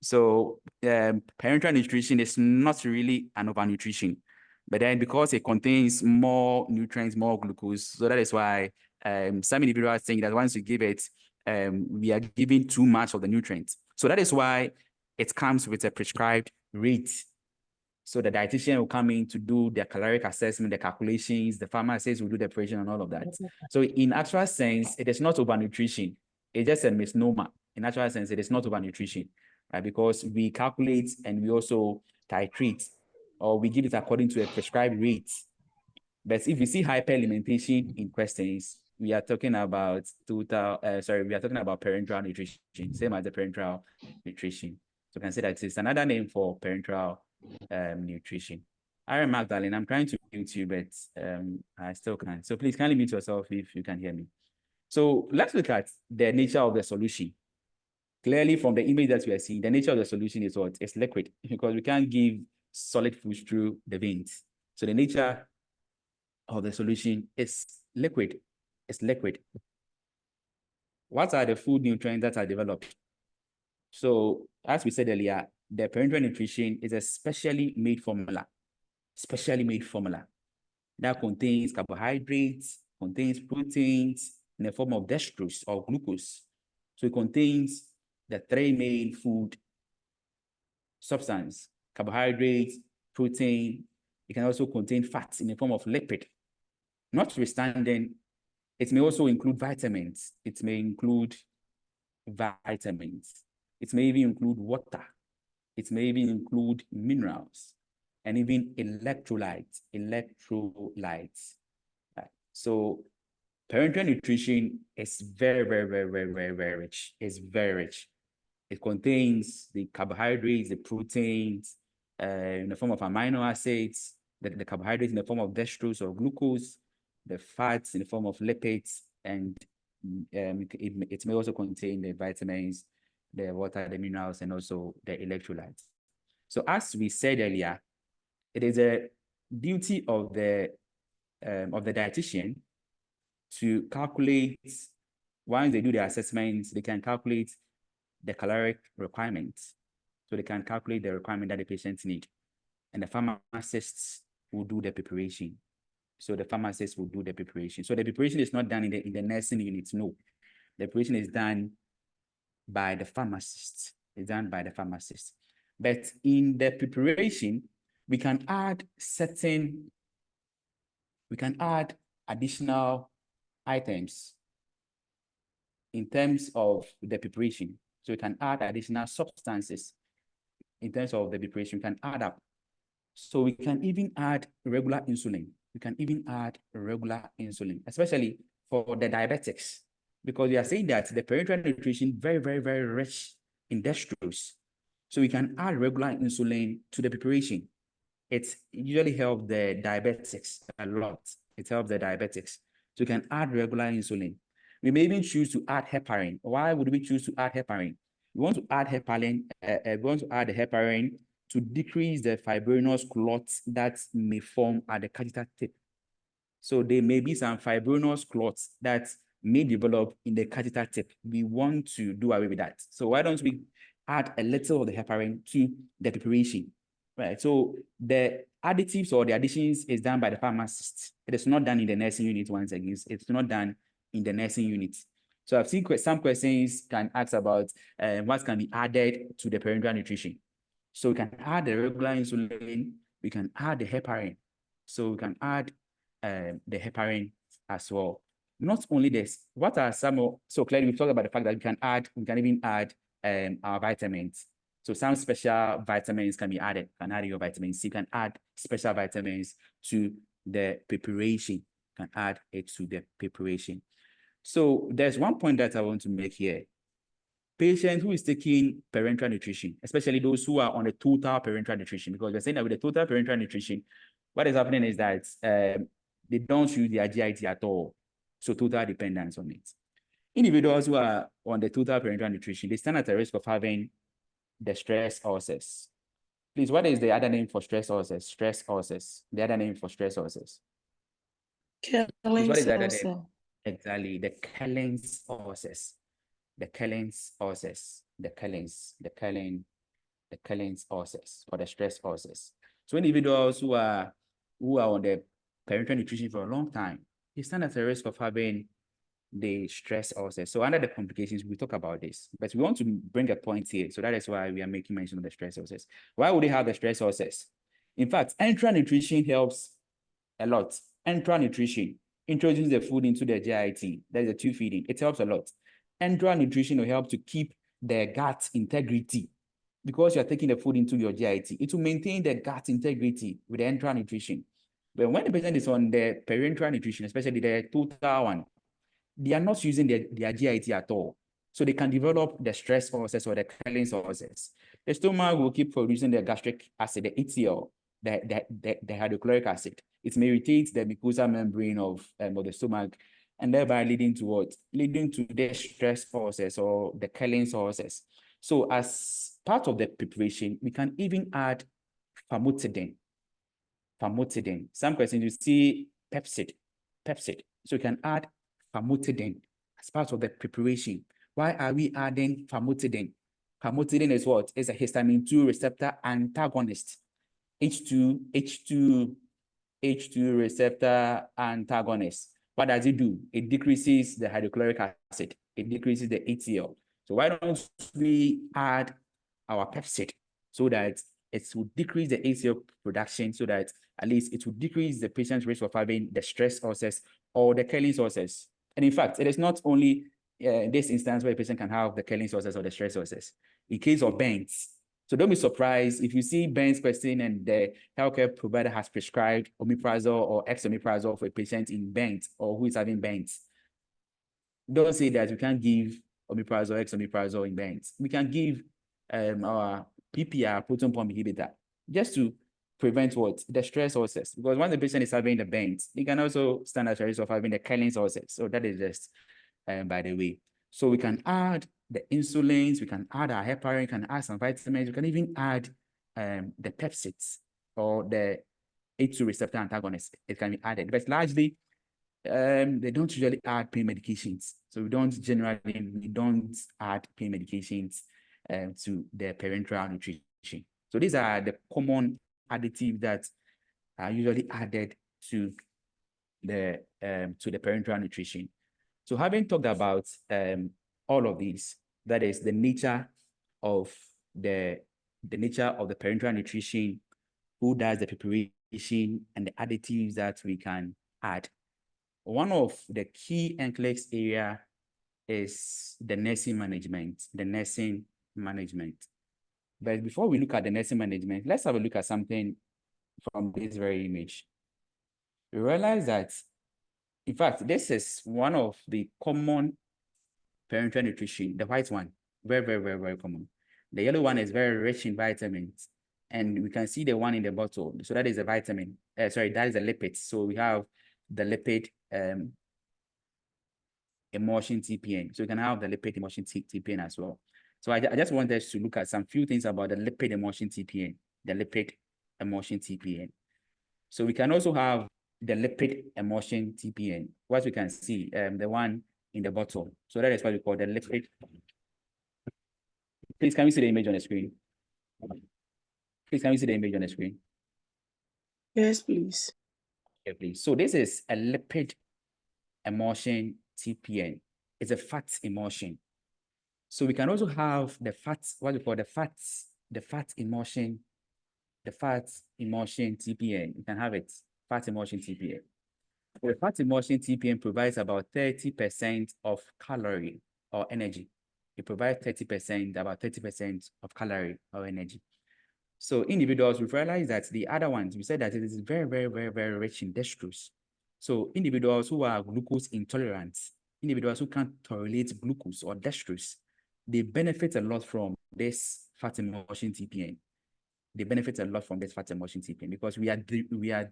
So parenteral nutrition is not really an overnutrition, but then because it contains more nutrients, more glucose, so that is why some individuals think that once you give it, we are giving too much of the nutrients. So that is why it comes with a prescribed rate. So the dietitian will come in to do their caloric assessment, the calculations, the pharmacist will do the preparation and all of that. So in actual sense, it is not overnutrition. It's just a misnomer. In actual sense, it is not overnutrition, right? Because we calculate and we also titrate, or we give it according to a prescribed rate. But if you see hyperalimentation in questions, we are talking about parenteral nutrition, same as the parenteral nutrition. So you can say that it's another name for parenteral nutrition. Aaron Magdalene, I'm trying to mute you, but I still can't. So please kindly mute yourself if you can hear me. So let's look at the nature of the solution. Clearly, from the image that we are seeing, the nature of the solution is what? It's liquid, because we can't give solid foods through the veins. So the nature of the solution is liquid. It's liquid. What are the food nutrients that are developed? So as we said earlier, the parenteral nutrition is a specially made formula that contains carbohydrates, contains proteins in the form of dextrose or glucose. So it contains the three main food substance: carbohydrates, protein. It can also contain fats in the form of lipid. Notwithstanding, it may also include vitamins. It may even include water. It may even include minerals and even electrolytes. Right. So parenteral nutrition is very, very, very, very, very, very rich. It's very rich. It contains the carbohydrates, the proteins, in the form of amino acids, the carbohydrates in the form of dextrose or glucose, the fats in the form of lipids, and it may also contain the vitamins, the water, the minerals, and also the electrolytes. So as we said earlier, it is a duty of the dietitian to calculate, once they do the assessments, they can calculate the caloric requirements. So they can calculate the requirement that the patients need. And the pharmacists will do the preparation. So the pharmacist will do the preparation. So the preparation is not done in the nursing unit, no. The preparation is done by the pharmacist. It's done by the pharmacist. But in the preparation, we can add additional items in terms of the preparation. So we can add additional substances in terms of the preparation. We can add up. So we can even add regular insulin. We can even add regular insulin, especially for the diabetics, because we are saying that the parenteral nutrition very, very, very rich in dextrose. So we can add regular insulin to the preparation. It usually helps the diabetics a lot. It helps the diabetics. So we can add regular insulin. We may even choose to add heparin. Why would we choose to add heparin? We want to add heparin. We want to add the heparin to decrease the fibrinous clots that may form at the catheter tip. So there may be some fibrinous clots that may develop in the catheter tip. We want to do away with that. So why don't we add a little of the heparin to the preparation, right? So the additives or the additions is done by the pharmacist. It is not done in the nursing unit once again. It's not done in the nursing unit. So I've seen some questions can ask about what can be added to the parenteral nutrition. So we can add the regular insulin, we can add the heparin. So we can add the heparin as well. Not only this, what are some, so clearly we've talked about the fact that we can even add our vitamins. So some special vitamins can be added. You can add your vitamin C, you can add special vitamins to the preparation, you can add it to the preparation. So there's one point that I want to make here. Patient who is taking parenteral nutrition, especially those who are on the total parenteral nutrition, because we're saying that with the total parenteral nutrition, what is happening is that they don't use their GIT at all. So total dependence on it. Individuals who are on the total parenteral nutrition, they stand at a risk of having the stress ulcers. Please, what is the other name for stress ulcers? Stress ulcers. The other name for stress ulcers. Please, what is the other name? Exactly, the Kellen's ulcers. The Kellen's ulcers. The Kellen's ulcers or the stress ulcers. So individuals who are on the parenteral nutrition for a long time, they stand at a risk of having the stress ulcers. So under the complications, we talk about this, but we want to bring a point here. So that is why we are making mention of the stress ulcers. Why would they have the stress ulcers? In fact, enteral nutrition helps a lot. Enteral nutrition introduces the food into the GIT. That is the tube feeding. It helps a lot. Enteral nutrition will help to keep the gut integrity. Because you're taking the food into your GIT, it will maintain the gut integrity with the enteral nutrition. But when the patient is on the parenteral nutrition, especially the total one, they are not using their GIT at all. So they can develop the stress ulcers or the Kellen's ulcers. The stomach will keep producing the gastric acid, the ETL, the hydrochloric acid. It may irritate the mucosal membrane of the stomach, and thereby leading to what? Leading to the stress ulcers or the Kellen's ulcers. So as part of the preparation, we can even add famotidine. Famotidine. Some questions you see Pepsid. So we can add famotidine as part of the preparation. Why are we adding famotidine? Famotidine is what? It's a histamine 2 receptor antagonist. H2 receptor antagonist. What does it do? It decreases the hydrochloric acid. It decreases the ATL. So why don't we add our Pepsid so that it will decrease the ACL production, so that at least it will decrease the patient's risk of having the stress ulcers or the Kellen's ulcers. And in fact, it is not only this instance where a patient can have the Kellen's ulcers or the stress ulcers. In case of burns, so don't be surprised if you see burns question and the healthcare provider has prescribed omeprazole or esomeprazole for a patient in burns or who is having burns. Don't say that we can't give omeprazole, esomeprazole in burns. We can give our PPR, proton pump inhibitor, just to prevent what? The stress ulcers. Because when the patient is having the burns, they can also stand at risk of having the Kellen's ulcers. So that is just by the way. So we can add the insulins, we can add our heparin, we can add some vitamins, we can even add the Pepsids or the A2 receptor antagonist. It can be added, but largely they don't usually add pain medications. So we don't add pain medications to the parenteral nutrition. So these are the common additives that are usually added to the parenteral nutrition. So having talked about all of these, that is the nature of the parenteral nutrition, who does the preparation, and the additives that we can add. One of the key NCLEX area is the nursing management, But before we look at the nursing management, let's have a look at something from this very image. We realize that, in fact, this is one of the common parenteral nutrition, the white one, very, very, very, very common. The yellow one is very rich in vitamins, and we can see the one in the bottle. So that is a vitamin. That is a lipid. So we have the lipid emulsion TPN. So you can have the lipid emulsion TPN as well. So I just wanted to look at some few things about the lipid emulsion TPN, the lipid emulsion TPN. So we can also have the lipid emulsion TPN, what we can see, the one in the bottle. So that is what we call the lipid. Please, can we see the image on the screen? Please, can we see the image on the screen? Yes, please. Okay, please. So this is a lipid emulsion TPN. It's a fat emulsion. So we can also have the fats, what we call the fat emulsion TPN. You can have it, fat emulsion TPN. The fat emulsion TPN provides about 30% of calorie or energy. It provides about 30% of calorie or energy. So individuals, we've realized that the other ones, we said that it is very, very, very, very rich in dextrose. So individuals who are glucose intolerant, individuals who can't tolerate glucose or dextrose, they benefit a lot from this fat emulsion TPN. They benefit a lot from this fat emulsion TPN because we are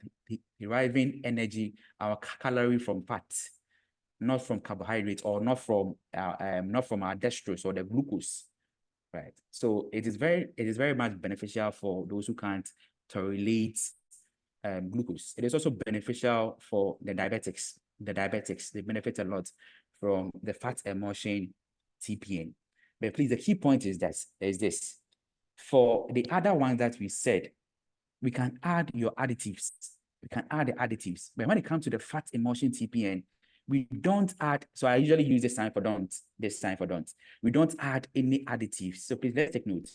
deriving energy, our calorie, from fat, not from carbohydrates, or not from our dextrose or the glucose, right? So it is very much beneficial for those who can't tolerate glucose. It is also beneficial for the diabetics. They benefit a lot from the fat emulsion TPN. But please, the key point is this. For the other ones that we said, we can add your additives. We can add the additives. But when it comes to the fat emulsion TPN, we don't add, so I usually use this sign for don't. We don't add any additives. So please, let's take note.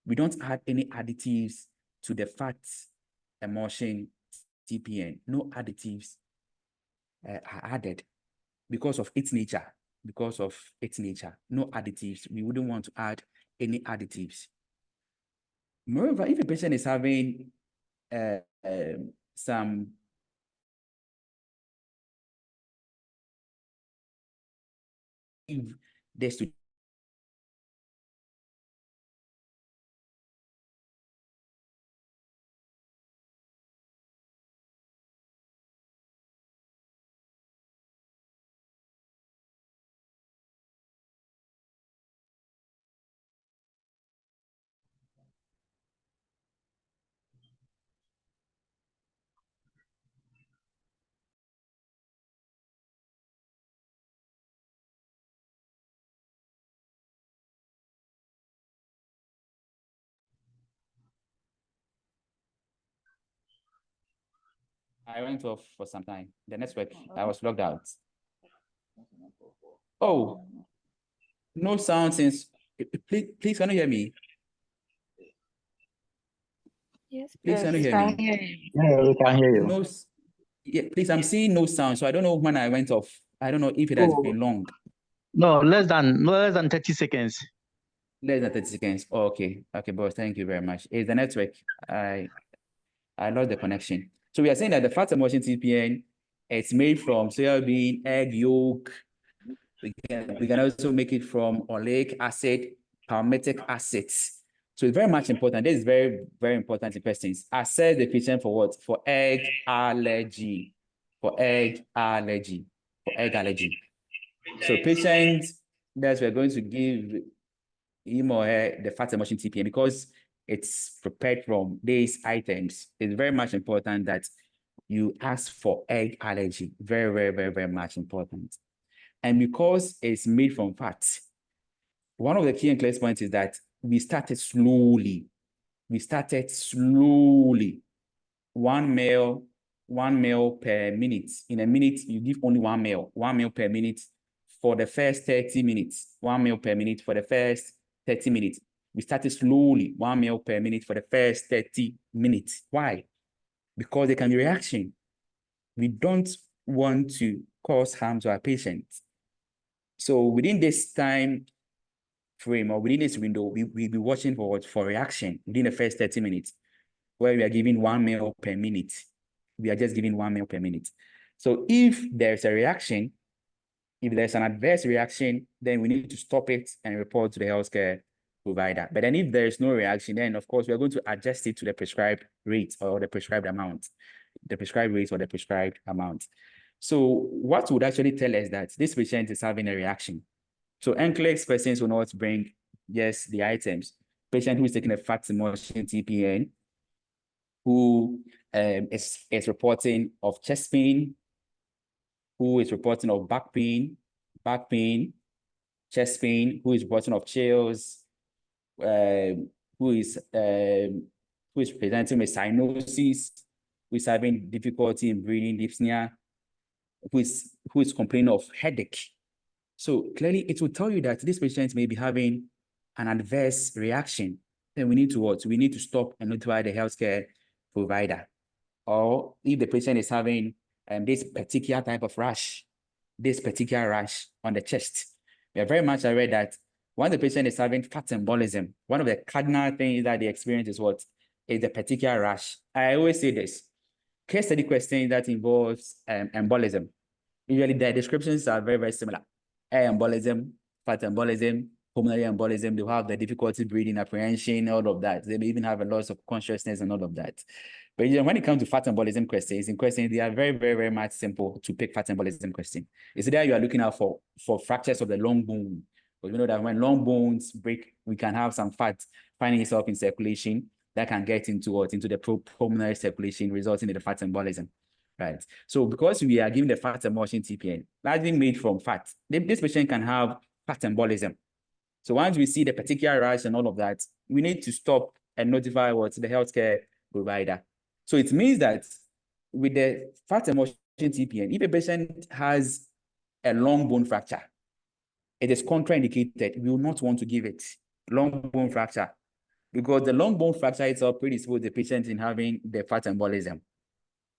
We don't add any additives to the fat emulsion TPN. No additives are added because of its nature. No additives. We wouldn't want to add any additives. Moreover, if a patient is having some this to I went off for some time. The network, I was logged out. Oh, no sound since. Please, can you hear me? Yes. Please, can you hear me? Yeah, we can hear you. No, yeah, please, I'm seeing no sound, so I don't know when I went off. I don't know if it has been long. No, less than 30 seconds. Less than 30 seconds. Oh, okay, boss, thank you very much. It's the network. I lost the connection. So we are saying that the fat emulsion TPN, it's made from soybean, egg yolk. We can also make it from oleic acid, palmitic acids. So it's very much important. This is very, very important in persons. Assess the patient for what? For egg allergy. So patients that we're going to give him or her the fat emulsion TPN because it's prepared from these items, it's very much important that you ask for egg allergy. Very, very, very, very much important. And because it's made from fat, one of the key NCLEX points is that we started slowly. We started slowly. 1 meal per minute. In a minute, you give only 1 meal per minute for the first 30 minutes. 1 meal per minute for the first 30 minutes. We started slowly, 1 meal per minute for the first 30 minutes. Why? Because there can be reaction. We don't want to cause harm to our patients. So within this time frame or within this window, we'll be watching for reaction within the first 30 minutes, where we are giving 1 meal per minute. We are just giving 1 meal per minute. So if there's a reaction, if there's an adverse reaction, then we need to stop it and report to the healthcare provider. But then if there's no reaction, then of course, we're going to adjust it to the prescribed rate or the prescribed amount, the prescribed rate or the prescribed amount. So what would actually tell us that this patient is having a reaction? So NCLEX questions will not bring, yes, the items. Patient who is taking a fat emulsion TPN, who is reporting of chest pain, who is reporting of back pain, chest pain, who is reporting of chills, who is presenting with cyanosis, who is having difficulty in breathing, dyspnea, who is complaining of headache. So clearly, it will tell you that this patient may be having an adverse reaction. Then we need to what? We need to stop and notify the healthcare provider. Or if the patient is having this particular type of rash, on the chest, we are very much aware that when the patient is having fat embolism, one of the cardinal things that they experience is what? Is the particular rash. I always say this, case study question that involves embolism. Usually the descriptions are very, very similar. Air embolism, fat embolism, pulmonary embolism, they have the difficulty breathing, apprehension, all of that. They may even have a loss of consciousness and all of that. But when it comes to fat embolism questions, they are very, very, very much simple to pick fat embolism question. It's there you are looking out for fractures of the long bone. But you know that when long bones break, we can have some fat finding itself in circulation that can get into the pulmonary circulation, resulting in the fat embolism. Right. So because we are giving the fat emulsion TPN, largely made from fat, this patient can have fat embolism. So once we see the particular rash and all of that, we need to stop and notify the healthcare provider. So it means that with the fat emulsion TPN, if a patient has a long bone fracture, it is contraindicated. We will not want to give it long bone fracture because the long bone fracture itself predisposes the patient in having the fat embolism.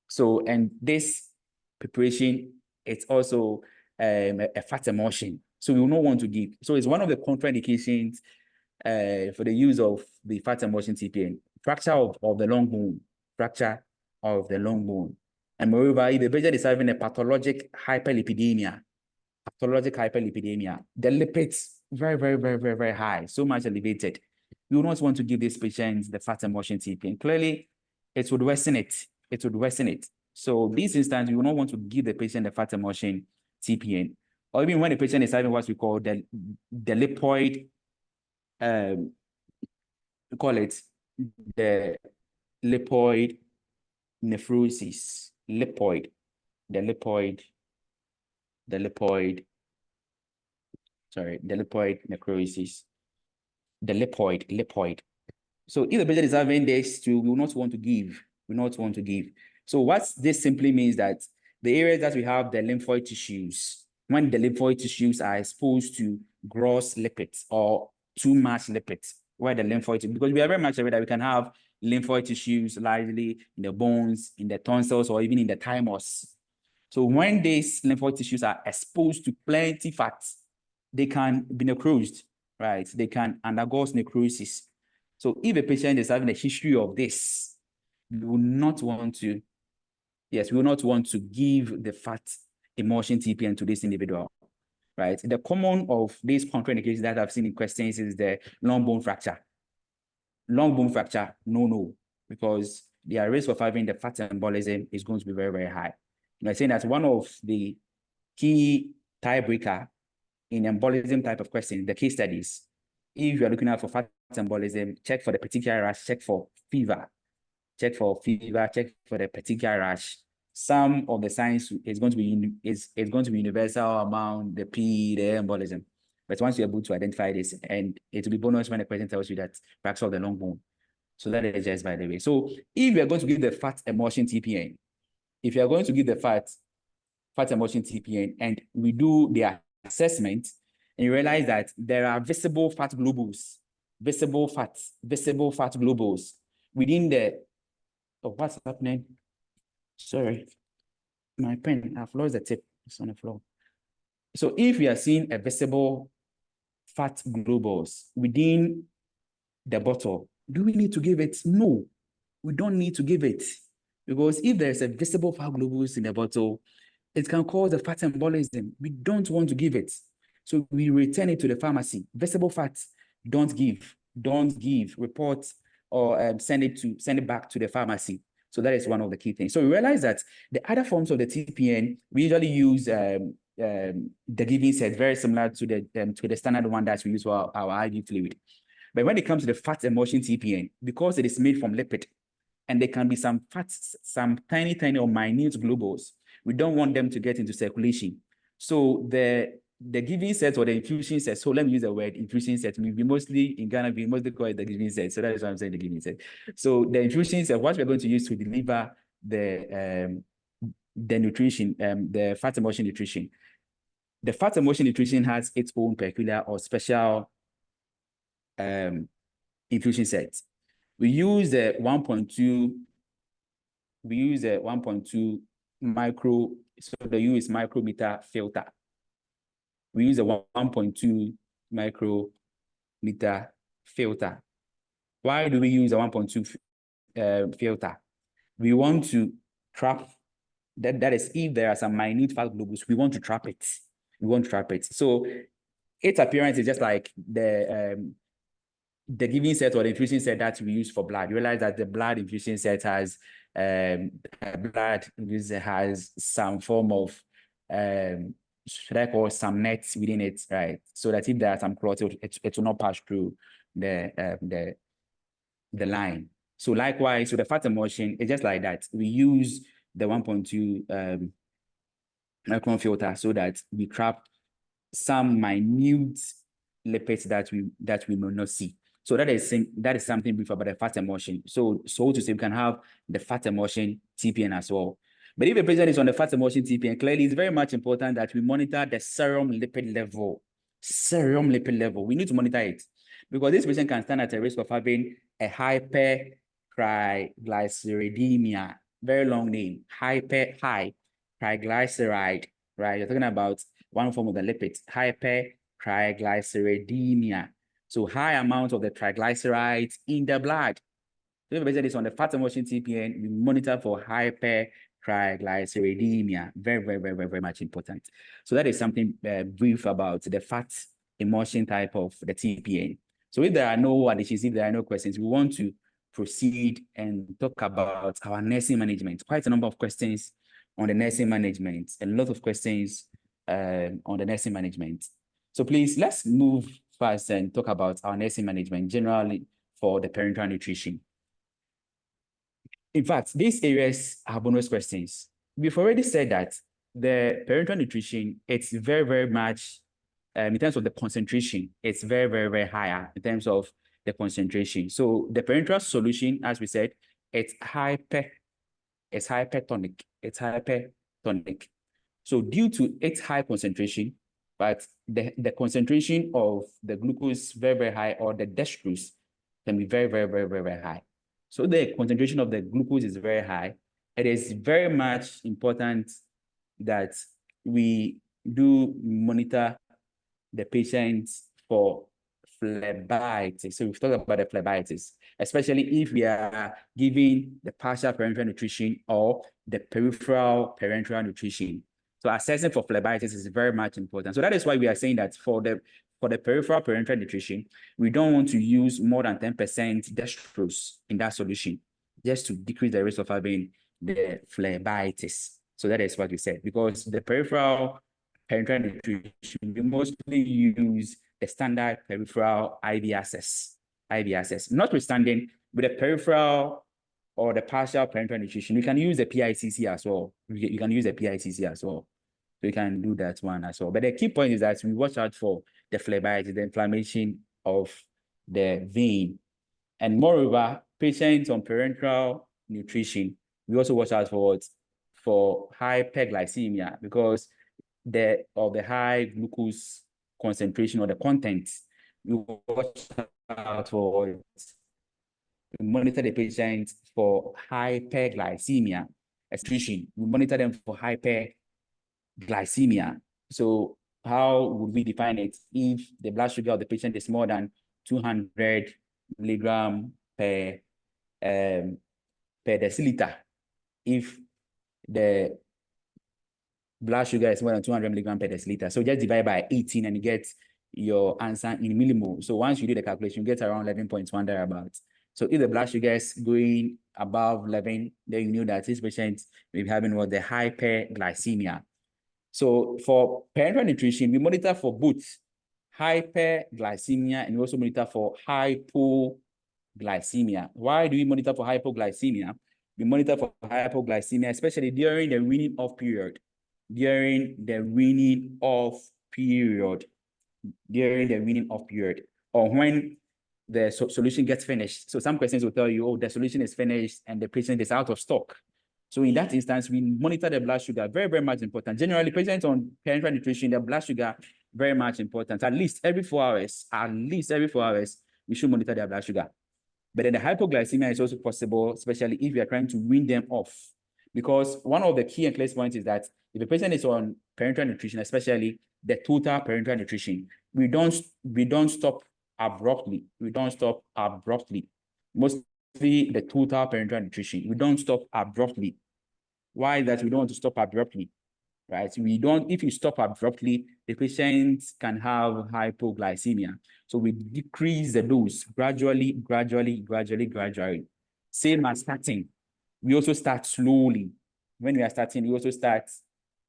So, and this preparation, it's also a fat emulsion. So we will not want to give. So it's one of the contraindications for the use of the fat emulsion TPN. Fracture of the long bone. And moreover, if the patient is having a pathologic hyperlipidemia, the lipids very, very, very, very, very high, so much elevated. We will not want to give this patient the fat emulsion TPN. Clearly, it would worsen it. So this instance, we will not want to give the patient the fat emulsion TPN. Or even when the patient is having what we call the lipoid, we call it the lipoid nephrosis, lipoid necrosis, the lipoid. So if the patient is having this too, we will not want to give. So what this simply means that the areas that we have the lymphoid tissues, when the lymphoid tissues are exposed to gross lipids or too much lipids, where the lymphoid, because we are very much aware that we can have lymphoid tissues largely in the bones, in the tonsils, or even in the thymus. So when these lymphoid tissues are exposed to plenty fats, they can be necrosed, right? They can undergo necrosis. So if a patient is having a history of this, we will not want to give the fat emulsion TPN to this individual, right? The common of these contraindications that I've seen in questions is the long bone fracture. Long bone fracture, no, because the risk of having the fat embolism is going to be very, very high. And I'm saying that's one of the key tiebreaker in embolism type of question, the case studies. If you are looking out for fat embolism, check for the particular rash, check for fever, check for the particular rash. Some of the signs is going to be universal among the P, the embolism. But once you're able to identify this, and it will be bonus when the person tells you that fracture of the long bone. So that is just by the way. So if you're going to give the fat emulsion TPN, if you're going to give the fat emulsion TPN, and we do the assessment, and you realize that there are visible fat globules within the, oh, what's happening? Sorry, my pen, I've lost the tip, it's on the floor. So if we are seeing a visible fat globules within the bottle, do we need to give it? No, we don't need to give it, because if there's a visible fat globules in the bottle, it can cause a fat embolism. We don't want to give it. So we return it to the pharmacy. Visible fats, don't give, report, or send it back to the pharmacy. So that is one of the key things. So we realize that the other forms of the TPN, we usually use the giving set, very similar to the standard one that we use for our IV fluid. But when it comes to the fat emulsion TPN, because it is made from lipid, and there can be some fats, some tiny or minute globules, we don't want them to get into circulation. So the giving set or the infusion set, so let me use the word infusion set. We mostly, in Ghana, we mostly call it the giving set. So that is why I'm saying the giving set. So the infusion set, what we're going to use to deliver the nutrition, the fat emulsion nutrition. The fat emulsion nutrition has its own peculiar or special infusion set. We use the 1.2 micro, so the U is micrometer filter. We use a 1.2 micrometer filter. Why do we use a 1.2 filter? We want to trap, that is, if there are some minute fat globules, we want to trap it. So its appearance is just like the giving set or the infusion set that we use for blood. You realize that the blood infusion set has some form of should I call some nets within it, right? So that if there are some clots, it will not pass through the line. So likewise, so the fat emulsion is just like that. We use the 1.2 micron filter so that we trap some minute lipids that we may not see. So that is something brief about the fat emulsion. So to say, we can have the fat emulsion TPN as well. But if a patient is on the fat emulsion TPN, clearly it's very much important that we monitor the serum lipid level. We need to monitor it, because this patient can stand at a risk of having a hypertriglyceridemia. Very long name, high triglyceride, right? You're talking about one form of the lipids, hypertriglyceridemia. So high amount of the triglycerides in the blood. So if a patient is on the fat emulsion TPN, we monitor for hypertriglyceridemia. Very much important. So that is something brief about the fat emulsion type of the TPN. So if there are no additions, if there are no questions, we want to proceed and talk about our nursing management. Quite a number of questions on the nursing management, a lot of questions on the nursing management. So please, let's move fast and talk about our nursing management generally for the parental nutrition. In fact, these areas are bonus questions. We've already said that the parental nutrition, it's very much, in terms of the concentration, it's very higher in terms of the concentration. So the parental solution, as we said, it's hypertonic. So due to its high concentration, but the concentration of the glucose very high, or the dextrose can be very high. So the concentration of the glucose is very high. It is very much important that we do monitor the patients for phlebitis. So we've talked about the phlebitis, especially if we are giving the partial parenteral nutrition or the peripheral parenteral nutrition. So assessing for phlebitis is very much important. So that is why we are saying that for the peripheral parenteral nutrition, we don't want to use more than 10% dextrose in that solution, just to decrease the risk of having the phlebitis. So that is what we said, because the peripheral parenteral nutrition, we mostly use the standard peripheral IV access. Notwithstanding, with the peripheral or the partial parental nutrition, you can use the PICC as well. You can use the PICC as well. So you can do that one as well. But the key point is that we watch out for the phlebitis, the inflammation of the vein. And moreover, patients on parenteral nutrition, we also watch out for hyperglycemia because of the high glucose concentration or the content. We watch out for it. We monitor the patients for hyperglycemia. Nutrition, we monitor them for hyperglycemia. So how would we define it? If the blood sugar of the patient is more than 200 milligram per deciliter, if the blood sugar is more than 200 milligram per deciliter, so just divide by 18 and you get your answer in millimole. So once you do the calculation, you get around 11.1 thereabouts. So if the blood sugar is going above 11, then you know that this patient may be having what the hyperglycemia. So for parenteral nutrition, we monitor for both hyperglycemia and we also monitor for hypoglycemia. Why do we monitor for hypoglycemia? We monitor for hypoglycemia, especially during the weaning off period. Or when the solution gets finished. So some questions will tell you, oh, the solution is finished and the patient is out of stock. So in that instance, we monitor the blood sugar, very, very much important. Generally, patients on parenteral nutrition, the blood sugar, very much important. At least every 4 hours, we should monitor their blood sugar. But then the hypoglycemia is also possible, especially if we are trying to wean them off. Because one of the key and clear points is that if a patient is on parenteral nutrition, especially the total parenteral nutrition, we don't stop abruptly. Mostly the total parenteral nutrition, we don't stop abruptly. Why that we don't want to stop abruptly, right? If you stop abruptly, the patient can have hypoglycemia. So we decrease the dose gradually. Same as starting. We also start slowly. When we are starting, we also start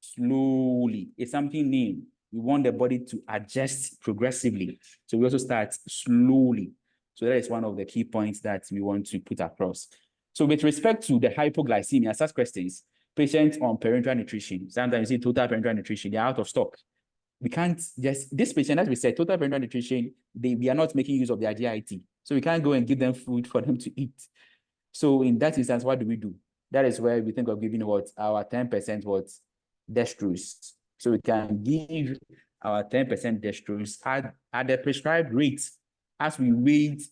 slowly. It's something new. We want the body to adjust progressively. So we also start slowly. So that is one of the key points that we want to put across. So with respect to the hypoglycemia, such questions, patients on parenteral nutrition, sometimes you see total parenteral nutrition, they're out of stock. We can't just, this patient, as we said, total parenteral nutrition, we are not making use of their GIT. So we can't go and give them food for them to eat. So in that instance, what do we do? That is where we think of giving our 10% dextrose. So we can give our 10% dextrose at the prescribed rate as we wait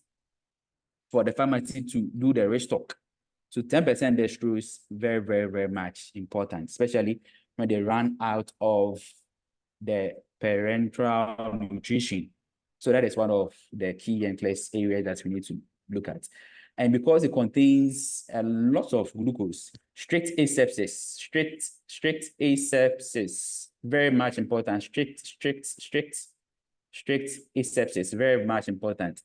for the pharmacy to do the restock. So 10% dextrose, very, very, very much important, especially when they run out of the parenteral nutrition. So that is one of the key and clear areas that we need to look at. And because it contains a lot of glucose, strict asepsis, very much important. Strict asepsis, very much important.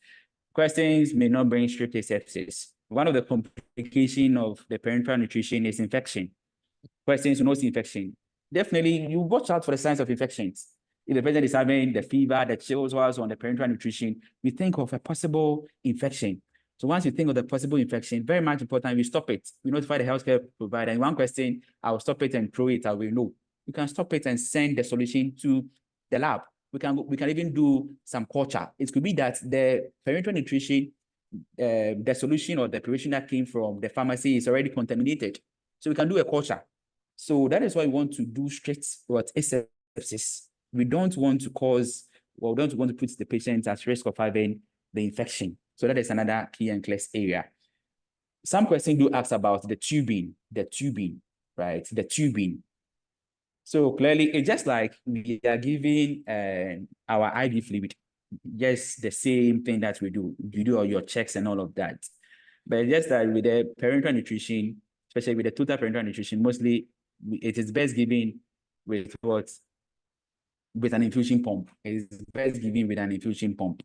Questions may not bring strict asepsis. One of the complications of the parenteral nutrition is infection. Questions, no infection. Definitely, you watch out for the signs of infections. If the patient is having the fever, the chills while on the parenteral nutrition, we think of a possible infection. So once you think of the possible infection, very much important, we stop it. We notify the healthcare provider. In one question, I will stop it and throw it away. No, you can stop it and send the solution to the lab. We can even do some culture. It could be that the parenteral nutrition, the solution or the preparation that came from the pharmacy is already contaminated. So we can do a culture. So that is why we want to do strict asepsis. We don't want to cause, or we don't want to put the patient at risk of having the infection. So that is another key and clear area. Some questions do ask about the tubing, right? The tubing. So clearly, it's just like we are giving our IV fluid, just the same thing that we do. You do all your checks and all of that. But just that with the parenteral nutrition, especially with the total parenteral nutrition, mostly it is best given with what? With an infusion pump. It is best given with an infusion pump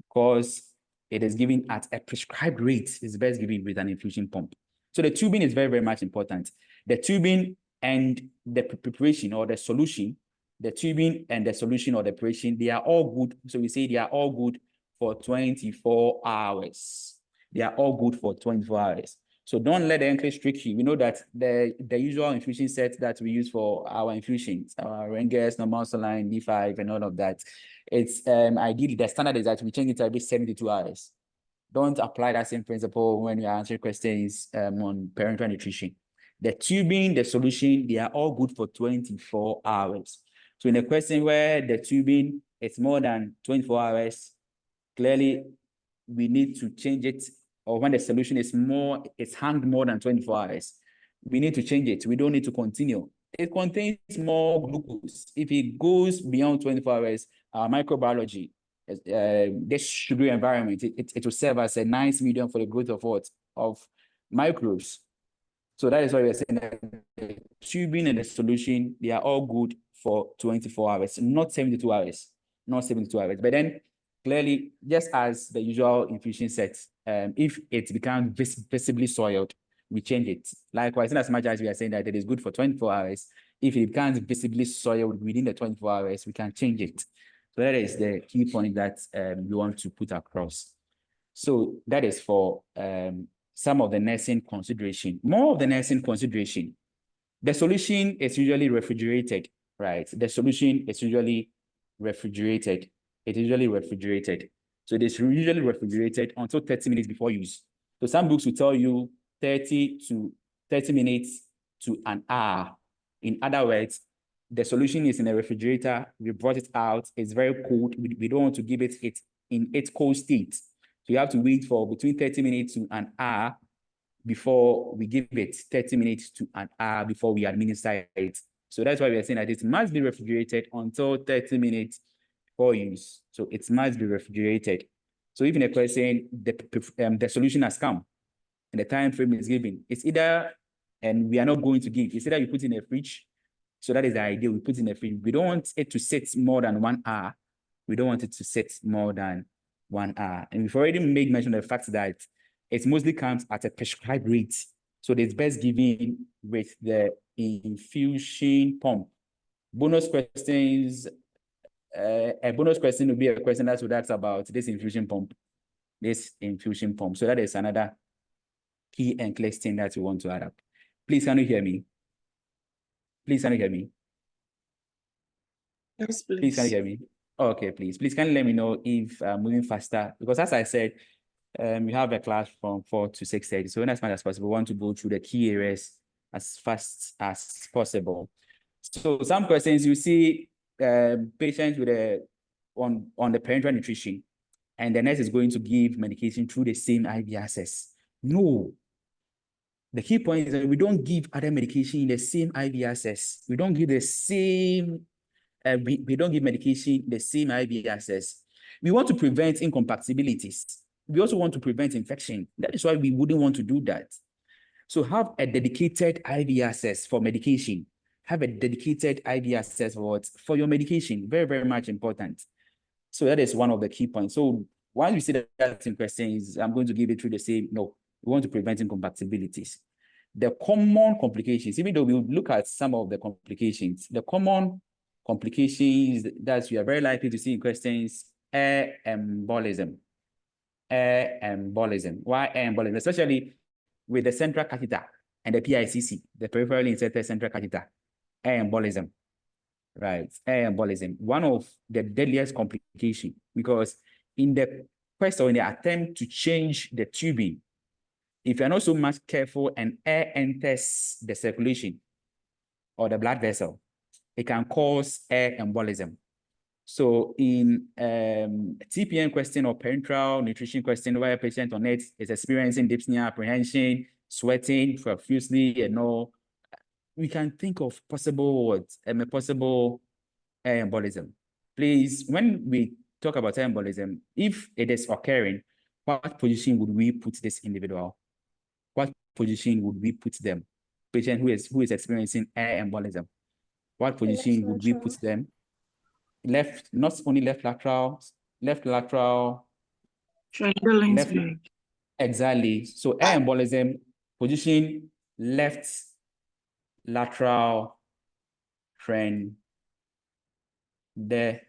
because it is given at a prescribed rate. It's best given with an infusion pump. So the tubing is very, very much important. The tubing and the preparation or the solution the tubing and the solution or the preparation, they are all good. So we say they are all good for 24 hours. They are all good for 24 hours. So don't let the NCLEX trick you. We know that the usual infusion set that we use for our infusions, our Rengers, normal saline, D5, and all of that, it's ideally the standard is that we change it every 72 hours. Don't apply that same principle when you are answering questions on parental nutrition. The tubing, the solution, they are all good for 24 hours. So in a question where the tubing is more than 24 hours, clearly we need to change it, or when the solution is it's hung more than 24 hours, we need to change it. We don't need to continue. It contains more glucose. If it goes beyond 24 hours, our microbiology, this sugary environment, it will serve as a nice medium for the growth of what? Of microbes. So that is why we are saying that the tubing and the solution, they are all good for 24 hours, not 72 hours, not 72 hours. But then clearly, just as the usual infusion sets, if it becomes visibly soiled, we change it. Likewise, in as much as we are saying that it is good for 24 hours, if it becomes visibly soiled within the 24 hours, we can change it. So that is the key point that we want to put across. So that is for some of the nursing consideration. More of the nursing consideration. The solution is usually refrigerated, right? The solution is usually refrigerated. It is usually refrigerated. So it is usually refrigerated until 30 minutes before use. So some books will tell you 30 minutes to an hour. In other words, the solution is in a refrigerator. We brought it out. It's very cold. We don't want to give it in its cold state. So you have to wait for between 30 minutes to an hour before we give it, 30 minutes to an hour before we administer it. So that's why we are saying that it must be refrigerated until 30 minutes before use. So it must be refrigerated. So even a question, the solution has come and the time frame is given, it's either, and we are not going to give, it's either you put in a fridge. So that is the idea, we put in a fridge. We don't want it to sit more than 1 hour. We don't want it to sit more than 1 hour. And we've already made mention of the fact that it mostly comes at a prescribed rate. So it's best given with the infusion pump. Bonus questions, a bonus question would be a question that would ask about this infusion pump. So that is another key NCLEX thing that we want to add up. Please, can you hear me? Please, can you hear me? Yes, please. Please, can you hear me? Okay, please. Please, can you let me know if I'm moving faster? Because as I said, we have a class from 4 to 6:30. So as much as possible, we want to go through the key areas as fast as possible. So some questions you see patients with on the parenteral nutrition, and the nurse is going to give medication through the same IV access. No. The key point is that we don't give other medication in the same IV access. We don't give the same, we don't give medication in the same IV access. We want to prevent incompatibilities. We also want to prevent infection. That is why we wouldn't want to do that. So have a dedicated IV access for medication. Have a dedicated IV access for your medication. Very, very much important. So that is one of the key points. So while you see that in questions, I'm going to give it through the same, no, we want to prevent incompatibilities. The common complications, even though we would look at some of the complications, the common complications that you are very likely to see in questions, air embolism. Air embolism. Why air embolism? Especially with the central catheter and the PICC, the peripherally inserted central catheter. Air embolism. Right, air embolism. One of the deadliest complications, because in the quest or in the attempt to change the tubing, if you're not so much careful and air enters the circulation or the blood vessel, it can cause air embolism. So in TPN question or parenteral nutrition question, where a patient on it is experiencing dyspnea, apprehension, sweating profusely and all, we can think of possible air embolism. Please, when we talk about air embolism, if it is occurring, what position would we put this individual? What position would we put them? Patient who is experiencing air embolism. What position would we put them? Left, not only left lateral. Triangle. Exactly. So air embolism, position left lateral the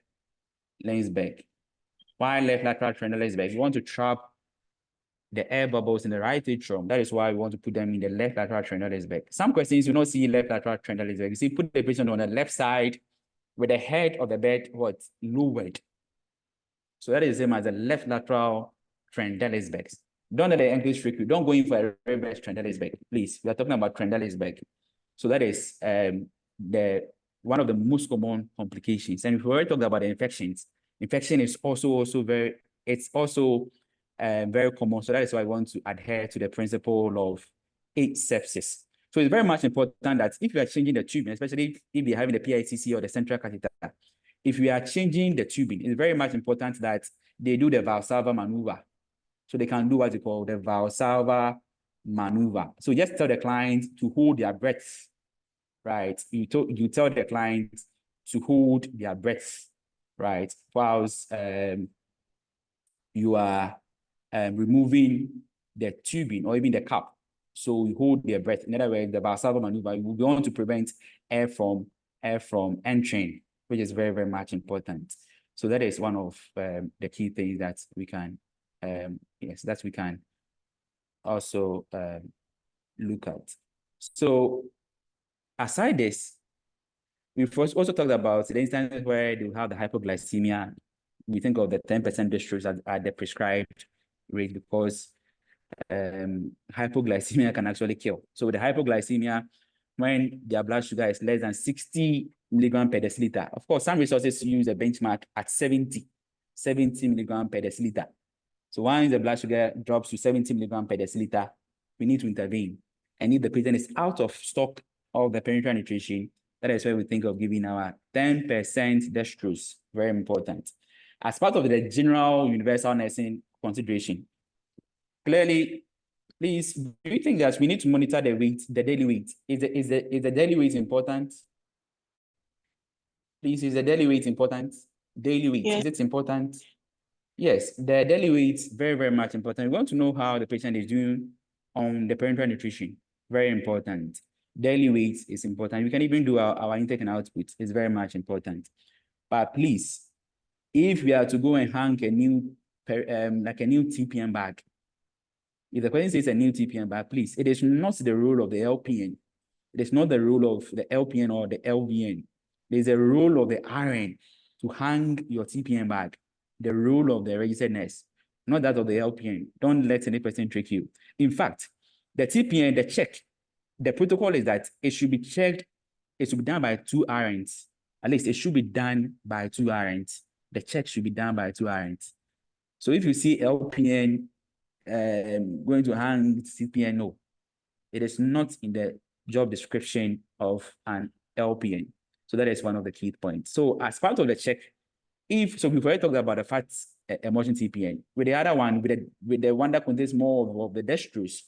Lensberg. Why left lateral trend Lensberg? We want to trap the air bubbles in the right atrium. That is why we want to put them in the left lateral trend Lensberg. Some questions you don't see left lateral trend Lensberg. You see, put the patient on the left side with the head of the bed lowered. So that is the same as the left lateral trendalis back. Don't let the English trick you. Don't go in for a reverse trendalis back, please. We are talking about trendalis back. So that is one of the most common complications. And if we already talked about the infections, infection is also very common. So that is why I want to adhere to the principle of asepsis. So it's very much important that if you are changing the tubing, especially if you're having the PICC or the central catheter, if we are changing the tubing, it's very much important that they do the Valsalva maneuver. So they can do what you call the Valsalva maneuver. So just tell the client to hold their breath, right? You tell the client to hold their breath, right? Whilst you are removing the tubing or even the cap. So you hold their breath. In other words, the Valsalva maneuver, you will want to prevent air from entering, which is very, very much important. So that is one of the key things that we can, we can also look at. So aside this, we've also talked about the instances where they will have the hypoglycemia. We think of the 10% dextrose at the prescribed rate because hypoglycemia can actually kill. So with the hypoglycemia, when their blood sugar is less than 60 milligram per deciliter, of course, some resources use a benchmark at 70 milligram per deciliter. So once the blood sugar drops to 70 milligram per deciliter, we need to intervene. And if the patient is out of stock of the parenteral nutrition, that is where we think of giving our 10% dextrose, very important. As part of the general universal nursing consideration, clearly, please, do you think that we need to monitor the weight, the daily weight? Is the daily weight important? Please, is the daily weight important? Daily weight, Yes. is it important? Yes, the daily weight is very, very much important. We want to know how the patient is doing on the parenteral nutrition. Very important. Daily weight is important. We can even do our intake and output. It's very much important. But please, if we are to go and hang a new, like a new TPM bag, if the question says a new TPM bag, please, it is not the role of the LPN. It is not the role of the LPN or the LVN. There's a role of the RN to hang your TPM bag, the role of the registered nurse, not that of the LPN. Don't let any person trick you. In fact, the TPN, the check, the protocol is that it should be checked, it should be done by 2 RNs. At least it should be done by 2 RNs. The check should be done by 2 RNs. So if you see LPN going to hang CPN, no, it is not in the job description of an LPN. So that is one of the key points. So as part of the check, we've already talked about the fat emulsion TPN. With the other one, with the one that contains more of the dextrose,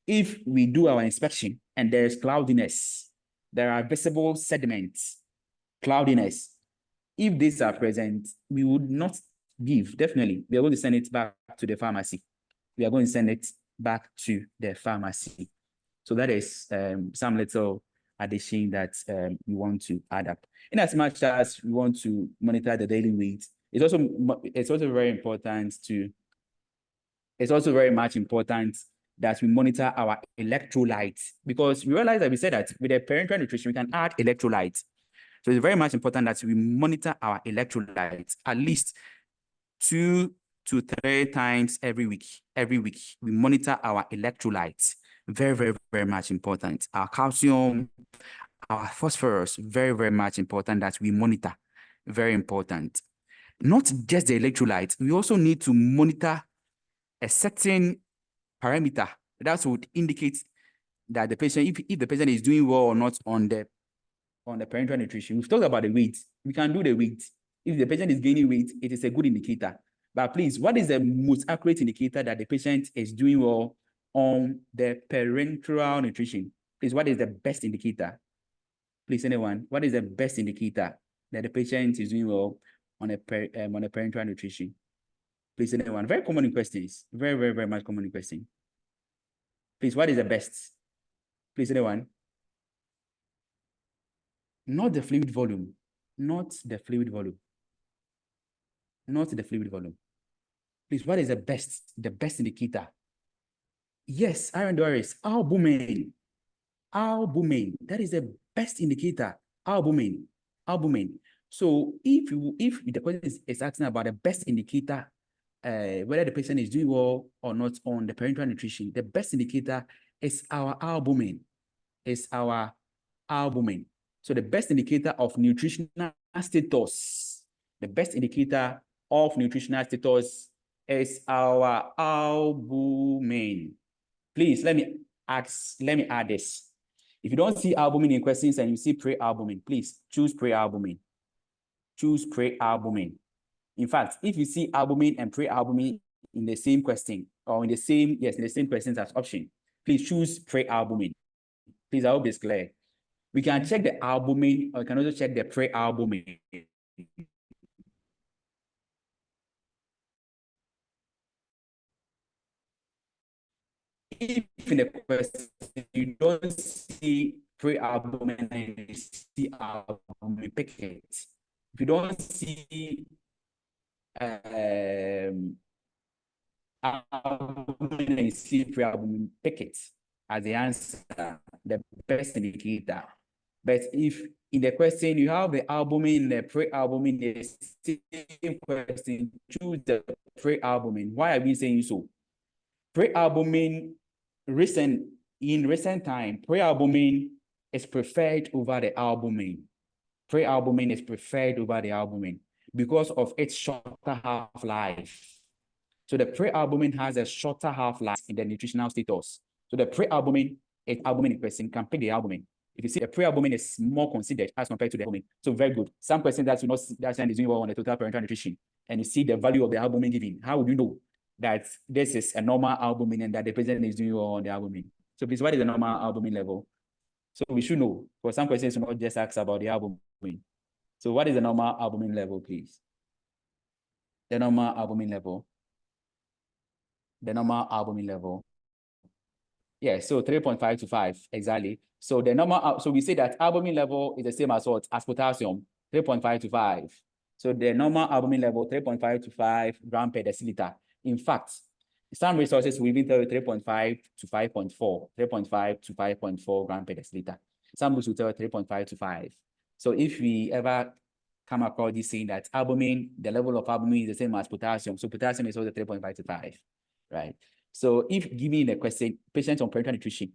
if we do our inspection and there's cloudiness, there are visible sediments, cloudiness. If these are present, we would not give, definitely. We are going to send it back to the pharmacy. We are going to send it back to the pharmacy. So that is some little addition that we want to add up. In as much as we want to monitor the daily weight, it's also very much important that we monitor our electrolytes, because we realize that we said that with the parenteral nutrition, we can add electrolytes. So it's very much important that we monitor our electrolytes at least 2 to 3 times every week. Every week, we monitor our electrolytes. Very, very, very much important. Our calcium, our phosphorus, very, very much important that we monitor. Very important. Not just the electrolytes, we also need to monitor a certain parameter that would indicate that the patient, if the patient is doing well or not on the parenteral nutrition. We've talked about the weight. We can do the weight. If the patient is gaining weight, it is a good indicator. But please, what is the most accurate indicator that the patient is doing well on the parenteral nutrition? Please, what is the best indicator? Please, anyone, what is the best indicator that the patient is doing well on a parenteral nutrition? Please, anyone. Very common in questions. Very, very, very much common in question. Please, what is the best? Please, anyone. Not the fluid volume. not the fluid volume. Not the fluid volume. Please, what is the best indicator? Yes, Aaron Doris, albumin. Albumin. That is the best indicator. Albumin. Albumin. So if the question is asking about the best indicator, whether the patient is doing well or not on the parental nutrition, the best indicator is our albumin. Is our albumin. So the best indicator of nutritional status, the best indicator of nutritional status is our albumin. Please let me add this. If you don't see albumin in questions and you see pre-albumin, please choose pre-albumin. Choose pre-albumin. In fact, if you see albumin and pre-albumin in the same question or in the same questions as option, please choose pre-albumin. Please, I hope it's clear. We can check the albumin or we can also check the pre-albumin. If in the question you don't see pre-albumin and you see albumin, pick it. If you don't see albumin and you see pre-albumin, pick it as the answer, the best indicator. But if in the question you have the albumin and the pre-albumin, the same question, choose the pre-albumin. Why are we saying so? Pre-albumin, in recent time, pre-albumin is preferred over the albumin. Pre-albumin is preferred over the albumin because of its shorter half-life. So the pre-albumin has a shorter half-life in the nutritional status. So the pre-albumin, albumin person can pick the albumin. If you see the pre-albumin is more considered as compared to the albumin. So very good. Some person that you know that is doing well on the total parental nutrition, and you see the value of the albumin given. How would you know that this is a normal albumin and that the patient is doing well on the albumin? So please, what is the normal albumin level? So we should know. For some questions, not just ask about the albumin. So what is the normal albumin level, please? The normal albumin level. The normal albumin level. Yeah, so 3.5 to 5, exactly. So the normal, so we say that albumin level is the same as what? As potassium, 3.5 to 5. So the normal albumin level, 3.5 to 5 gram per deciliter. In fact, some resources will even tell you 3.5 to 5.4, 3.5 to 5.4 gram per deciliter. Some books will tell you 3.5 to 5. So if we ever come across this saying that albumin, the level of albumin is the same as potassium, so potassium is also 3.5 to 5, right? So if given a question, patient on parental nutrition,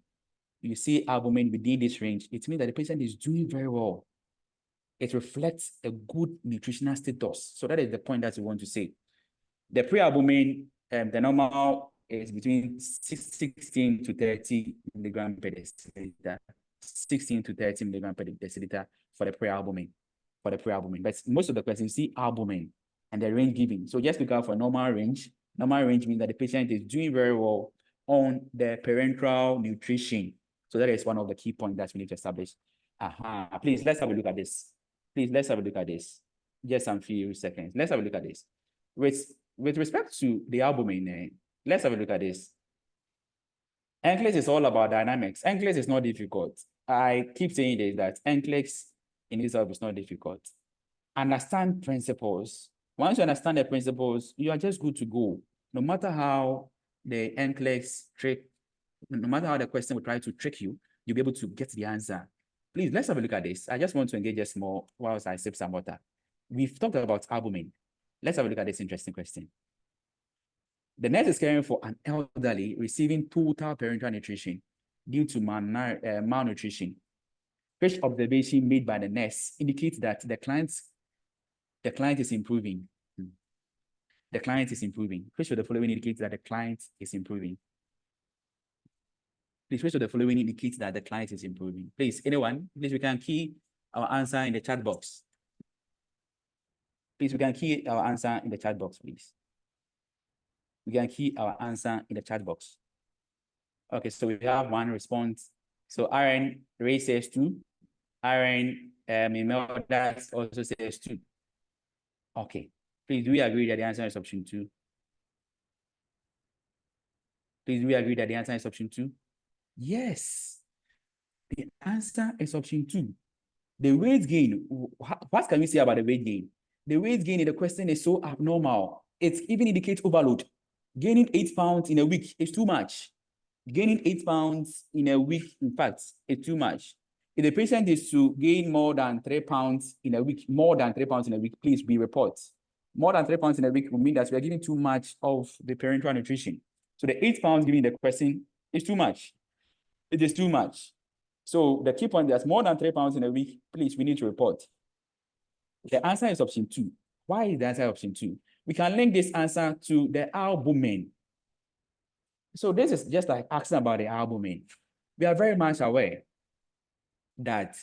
you see albumin within this range, it means that the patient is doing very well. It reflects a good nutritional status. So that is the point that we want to say. The pre-albumin, the normal is between 16 to 30 milligram per deciliter, 16 to 30 milligram per deciliter for the pre-albumin, But most of the questions see albumin and the range given. So just look out for normal range. Normal range means that the patient is doing very well on the parental nutrition. So that is one of the key points that we need to establish. Please, let's have a look at this. Please, let's have a look at this. Just some few seconds. Let's have a look at this. With respect to the albumin, let's have a look at this. NCLEX is all about dynamics. NCLEX is not difficult. I keep saying this, that NCLEX in itself is not difficult. Understand principles. Once you understand the principles, you are just good to go. No matter how the NCLEX trick, no matter how the question will try to trick you, you'll be able to get the answer. Please, let's have a look at this. I just want to engage us more whilst I sip some water. We've talked about albumin. Let's have a look at this interesting question. The nurse is caring for an elderly receiving total parental nutrition due to malnutrition. Which observation made by the nurse indicates that the client is improving. The client is improving. Which of the following indicates that the client is improving? Please, which of the following indicates that the client is improving? Please, anyone? Please, we can key our answer in the chat box. Please, we can key our answer in the chat box, please. We can key our answer in the chat box. Okay, so we have one response. So RN Ray says 2. RN Imelda also says 2. Okay, please, do we agree that the answer is option 2? Please, do we agree that the answer is option 2? Yes, the answer is option 2. The weight gain, what can we say about the weight gain? The weight gain in the question is so abnormal. It even indicates overload. Gaining 8 pounds in a week is too much. Gaining 8 pounds in a week, in fact, is too much. If the patient is to gain more than 3 pounds in a week, please be report. More than 3 pounds in a week will mean that we are giving too much of the parenteral nutrition. So the 8 pounds given in the question is too much. It is too much. So the key point is more than 3 pounds in a week, please, we need to report. The answer is option 2. Why is the answer option 2? We can link this answer to the albumin. So this is just like asking about the albumin. We are very much aware that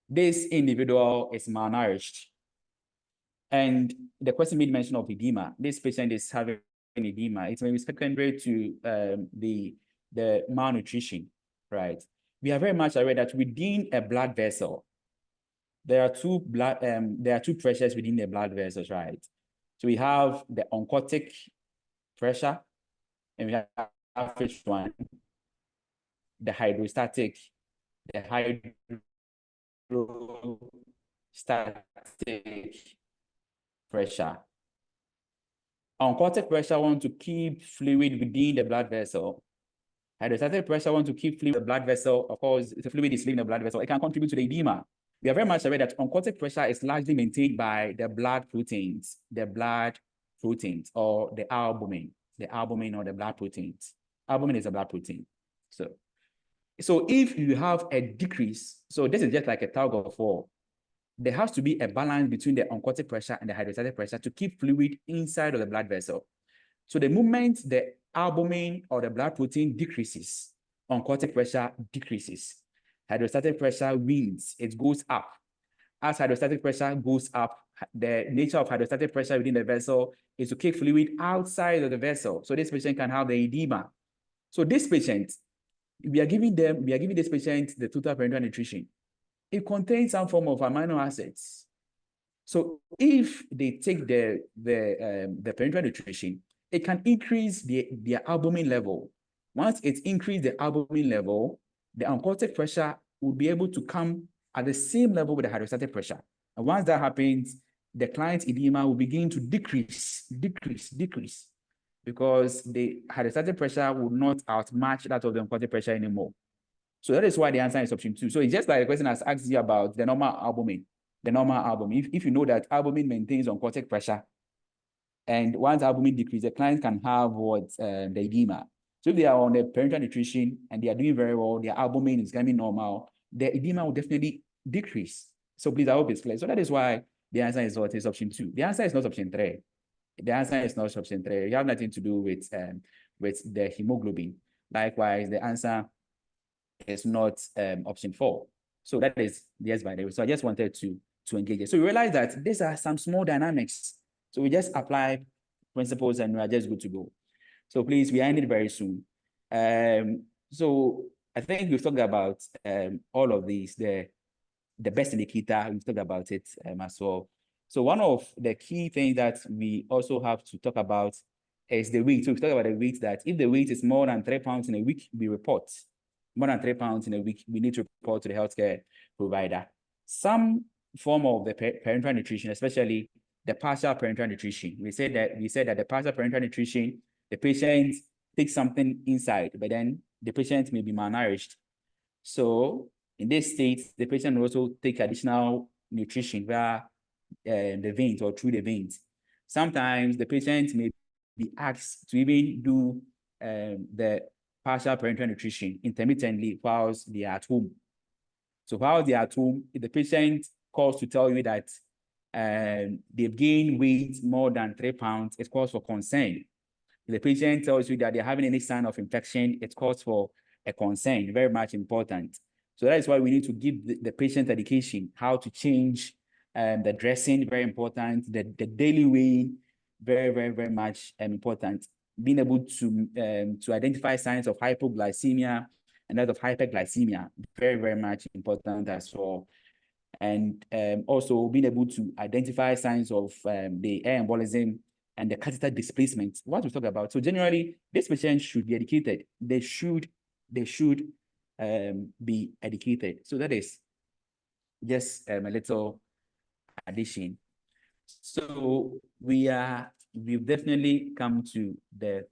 this individual is malnourished. And the question made mention of edema. This patient is having edema. It may be secondary to the malnutrition, right? We are very much aware that within a blood vessel, there are two pressures within the blood vessels, right? So we have the oncotic pressure, and we have which one? The hydrostatic pressure. Oncotic pressure want to keep fluid within the blood vessel. Hydrostatic pressure want to keep fluid in the blood vessel. Of course, if the fluid is leaving the blood vessel, it can contribute to the edema. We are very much aware that oncotic pressure is largely maintained by the blood proteins, or the albumin, or the blood proteins. Albumin is a blood protein. So if you have a decrease, so this is just like a tug of war. There has to be a balance between the oncotic pressure and the hydrostatic pressure to keep fluid inside of the blood vessel. So the moment the albumin or the blood protein decreases, oncotic pressure decreases. Hydrostatic pressure wins, it goes up. As hydrostatic pressure goes up, the nature of hydrostatic pressure within the vessel is to keep fluid outside of the vessel. So this patient can have the edema. So this patient, we are giving this patient the total parenteral nutrition. It contains some form of amino acids. So if they take the parenteral nutrition, it can increase their albumin level. Once it's increased the albumin level, the oncotic pressure will be able to come at the same level with the hydrostatic pressure. And once that happens, the client's edema will begin to decrease, because the hydrostatic pressure will not outmatch that of the oncotic pressure anymore. So that is why the answer is option 2. So it's just like the question has asked you about the normal albumin. If you know that albumin maintains oncotic pressure, and once albumin decreases, the client can have the edema. So if they are on the parenteral nutrition and they are doing very well, their albumin is becoming normal, the edema will definitely decrease. So please, I hope it's clear. So that is why the answer is what is option 2. The answer is not option 3. The answer is not option 3. You have nothing to do with the hemoglobin. Likewise, the answer is not option 4. So that is yes by the way. So I just wanted to engage it. So you realize that these are some small dynamics. So we just apply principles and we are just good to go. So please, we are ending very soon. So I think we've talked about all of these, the best indicator, we've talked about it as well. So one of the key things that we also have to talk about is the weight. So we've talked about the weight, that if the weight is more than 3 pounds in a week, we report. More than 3 pounds in a week, we need to report to the healthcare provider. Some form of the parenteral nutrition, especially the partial parenteral nutrition. We said that the partial parenteral nutrition, the patient takes something inside, but then the patient may be malnourished. So in this state, the patient will also take additional nutrition via the veins or through the veins. Sometimes the patient may be asked to even do the partial parenteral nutrition intermittently whilst they are at home. So while they are at home, if the patient calls to tell you that they've gained weight more than 3 pounds, it calls for concern. If the patient tells you that they're having any sign of infection, it calls for a concern, very much important. So that is why we need to give the patient education, how to change the dressing, very important, the daily weighing, very, very, very much important. Being able to identify signs of hypoglycemia and that of hyperglycemia, very, very much important as well. And also being able to identify signs of the air embolism and the catheter displacement, what we talk about. So generally, this patient should be educated. They should be educated. So that is just a little addition. So we've definitely come to the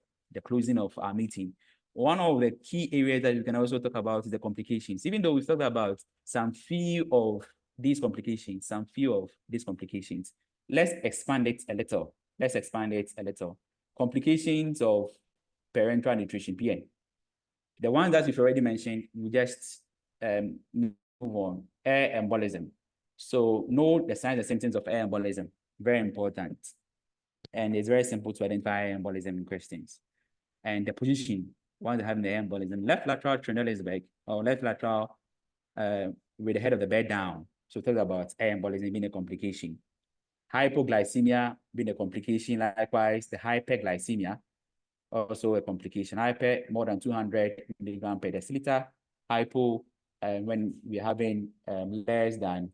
closing of our meeting. One of the key areas that we can also talk about is the complications. Even though we've talked about some few of these complications, let's expand it a little. Complications of parenteral nutrition, PN. The one that we've already mentioned, we just move on. Air embolism. So know the signs and symptoms of air embolism. Very important. And it's very simple to identify air embolism in questions. And the position, once having the air embolism, left lateral Trendelenburg back, or left lateral with the head of the bed down. So talk about air embolism being a complication. Hypoglycemia being a complication, likewise, the hyperglycemia, also a complication. Hyper, more than 200 milligram per deciliter. Hypo, when we're having less than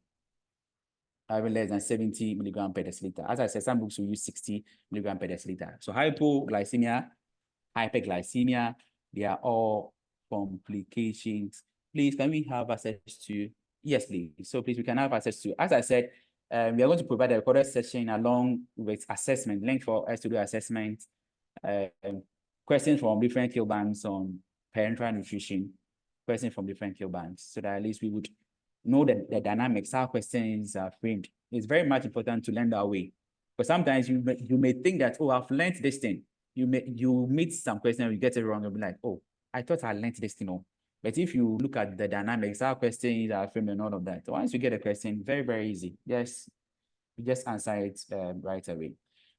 70 milligram per deciliter. As I said, some books will use 60 milligram per deciliter. So hypoglycemia, hyperglycemia, they are all complications. Please, can we have access to? Yes, please. So please, we can have access to. As I said, we are going to provide a recorded session along with assessment, link for us to do assessment, questions from different kill banks on parenteral nutrition, questions from different kill banks, so that at least we would know the dynamics, how questions are framed. It's very much important to learn that way. But sometimes you may think that, oh, I've learned this thing. You meet some question, you get it wrong, you'll be like, oh, I thought I learned this thing. No. But if you look at the dynamics, how questions are framed and all of that, once you get a question, very, very easy. Yes, you just answer it right away.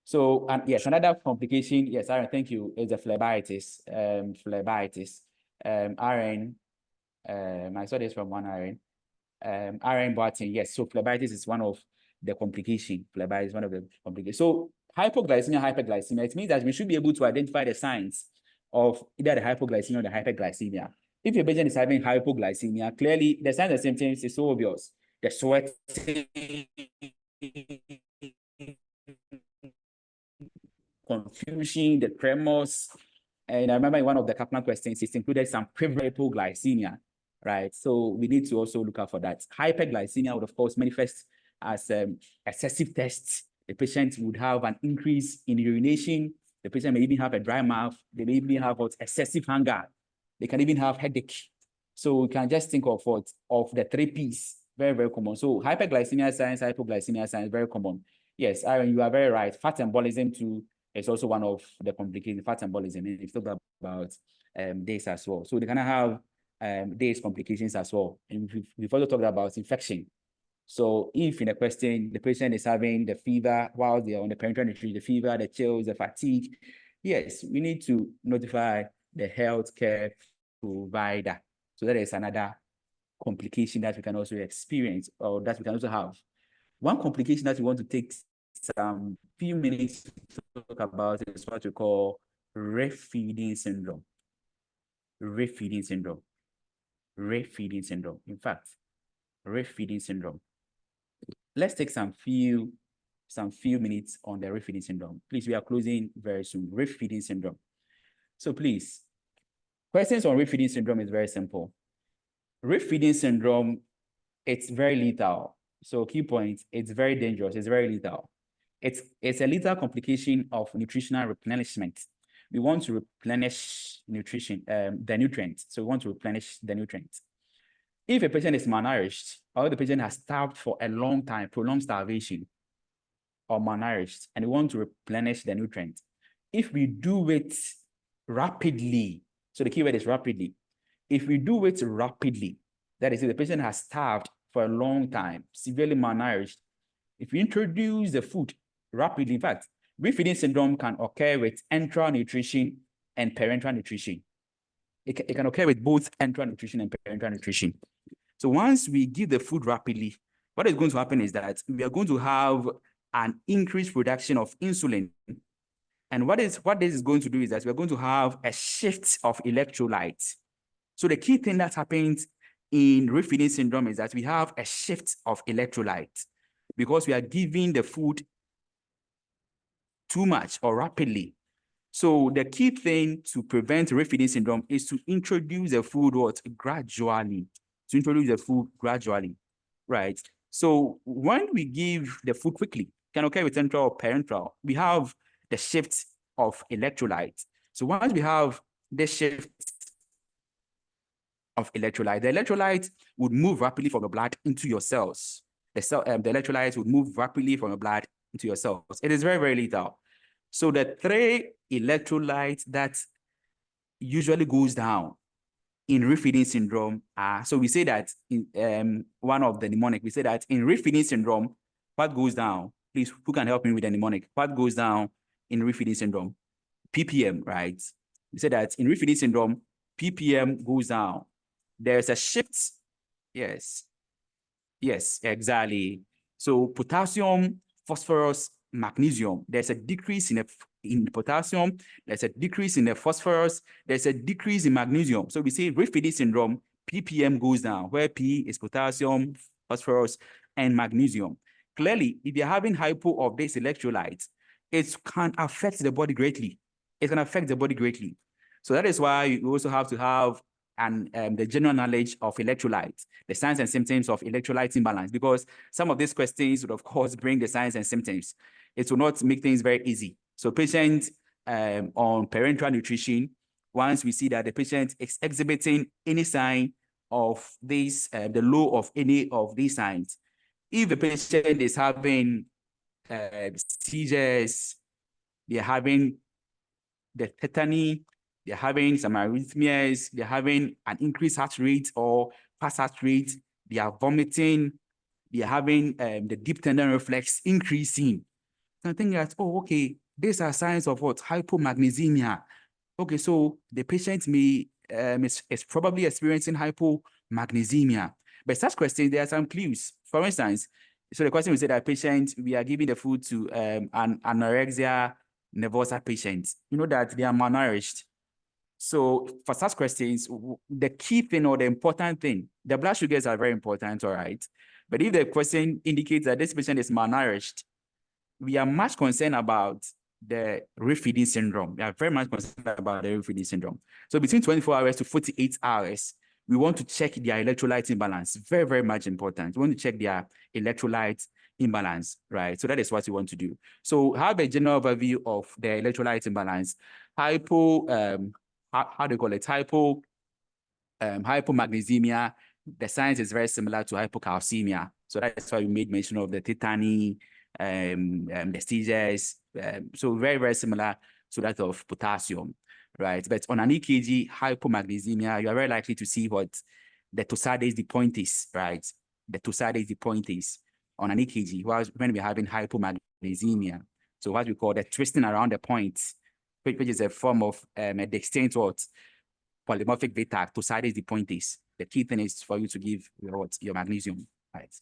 So, yes, another complication, yes, Aaron, thank you, is the phlebitis. RN, I saw this from one RN. RN Barton, yes, so phlebitis is one of the complications. Phlebitis is one of the complications. So hypoglycemia, it means that we should be able to identify the signs of either the hypoglycemia or the hyperglycemia. If your patient is having hypoglycemia, clearly the signs and symptoms is so obvious. The sweating, confusion, the tremors. And I remember in one of the Kaplan questions, it included some peripheral hypoglycemia, right? So we need to also look out for that. Hyperglycemia would, of course, manifest as excessive tests. The patient would have an increase in urination. The patient may even have a dry mouth. They may even have excessive hunger. They can even have headache. So we can just think of the 3 Ps, very, very common. So hyperglycemia signs, hypoglycemia signs, very common. Yes, Aaron, you are very right. Fat embolism too is also one of the complicated fat embolism. And we've talked about this as well. So they can have these complications as well. And we've also talked about infection. So if in a question, the patient is having the fever while they are on the parenteral nutrition, the fever, the chills, the fatigue, yes, we need to notify the healthcare provider. So that is another complication that we can also experience, or that we can also have. One complication that we want to take some few minutes to talk about is what we call refeeding syndrome. Refeeding syndrome. In fact, refeeding syndrome. Let's take some few minutes on the refeeding syndrome. Please, we are closing very soon. Refeeding syndrome. So please, questions on refeeding syndrome is very simple. Refeeding syndrome, it's very lethal. So key point, it's very dangerous, it's very lethal. It's a lethal complication of nutritional replenishment. We want to replenish nutrition, the nutrients. So we want to replenish the nutrients. If a patient is malnourished, or the patient has starved for a long time, prolonged starvation, or malnourished, and we want to replenish the nutrients, if we do it rapidly, so the key word is rapidly. If we do it rapidly, that is, if the patient has starved for a long time, severely malnourished, if we introduce the food rapidly, in fact, refeeding syndrome can occur with enteral nutrition and parenteral nutrition. It can occur with both enteral nutrition and parenteral nutrition. So once we give the food rapidly, what is going to happen is that we are going to have an increased production of insulin. And what this is going to do is that we're going to have a shift of electrolytes. So the key thing that happens in refeeding syndrome is that we have a shift of electrolytes because we are giving the food too much or rapidly. So the key thing to prevent refeeding syndrome is to introduce the food gradually. To introduce the food gradually. right? So when we give the food quickly, can occur with central or parenteral, we have the shift of electrolytes. So once we have the shift of electrolyte, the electrolyte would move rapidly from the blood into your cells. The electrolytes would move rapidly from the blood into your cells. It is very, very little. So the 3 electrolytes that usually goes down in refeeding syndrome so we say that in one of the mnemonic, we say that in refeeding syndrome, what goes down? Please, who can help me with the mnemonic? What goes down in refeeding syndrome? ppm, right? We say that in refeeding syndrome, ppm goes down. There's a shift. Yes, exactly. So potassium, phosphorus, magnesium, there's a decrease in potassium, there's a decrease in the phosphorus, there's a decrease in magnesium. So we say refeeding syndrome, ppm goes down, where P is potassium, phosphorus, and magnesium. Clearly, if you're having hypo of these electrolytes, it can affect the body greatly. It can affect the body greatly. So that is why you also have to have the general knowledge of electrolytes, the signs and symptoms of electrolyte imbalance, because some of these questions would, of course, bring the signs and symptoms. It will not make things very easy. So patients on parenteral nutrition, once we see that the patient is exhibiting any sign of this, the low of any of these signs, if the patient is having seizures, they're having the tetany, they're having some arrhythmias, they're having an increased heart rate or fast heart rate, they are vomiting, they're having the deep tendon reflex increasing. So I think that, oh, okay, these are signs of what? Hypomagnesemia. Okay, so the patient may is probably experiencing hypomagnesemia. But such questions, there are some clues. For instance, so the question will say that patient, we are giving the food to an anorexia nervosa patient. You know that they are malnourished. So for such questions, the key thing or the important thing, the blood sugars are very important, all right? But if the question indicates that this patient is malnourished, we are much concerned about the refeeding syndrome. We are very much concerned about the refeeding syndrome. So between 24 hours to 48 hours, we want to check their electrolyte imbalance. Very, very much important. We want to check their electrolyte imbalance, right? So that is what we want to do. So have a general overview of the electrolyte imbalance. How do you call it? Hypomagnesemia. The signs is very similar to hypocalcemia. So that's why we made mention of the tetany, the seizures. So very, very similar to that of potassium, right? But on an EKG, hypomagnesemia, you are very likely to see what the Torsades de Pointes, right? The Torsades de Pointes on an EKG, when we're having hypomagnesemia. So what we call the twisting around the point, which is a form of a distinct what? Polymorphic beta, Torsades de Pointes. The key thing is for you to give your magnesium, right?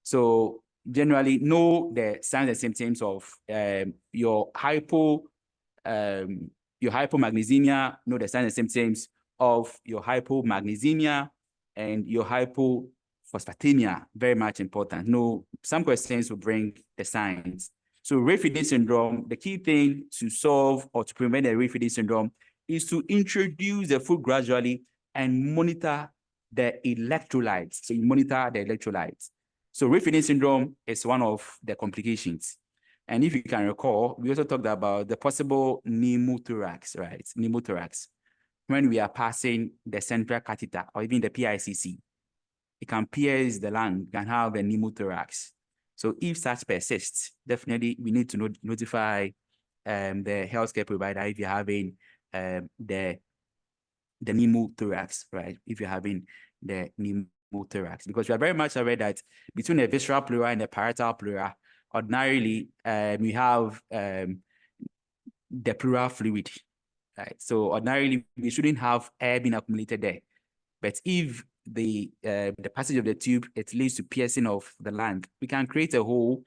So generally know the signs and symptoms of your hypomagnesemia, know the signs and symptoms of your hypomagnesemia and your hypophosphatemia, very much important. No, some questions will bring the signs. So refeeding syndrome, the key thing to solve or to prevent the refeeding syndrome is to introduce the food gradually and monitor the electrolytes. So you monitor the electrolytes. So refeeding syndrome is one of the complications. And if you can recall, we also talked about the possible pneumothorax, right? Pneumothorax. When we are passing the central catheter or even the PICC, it can pierce the lung, can have a pneumothorax. So if such persists, definitely we need to notify the healthcare provider if you're having the pneumothorax, right? If you're having the pneumothorax, because we are very much aware that between the visceral pleura and the parietal pleura, ordinarily we have the pleural fluid, right? So ordinarily we shouldn't have air being accumulated there. But if the passage of the tube, it leads to piercing of the lung, we can create a hole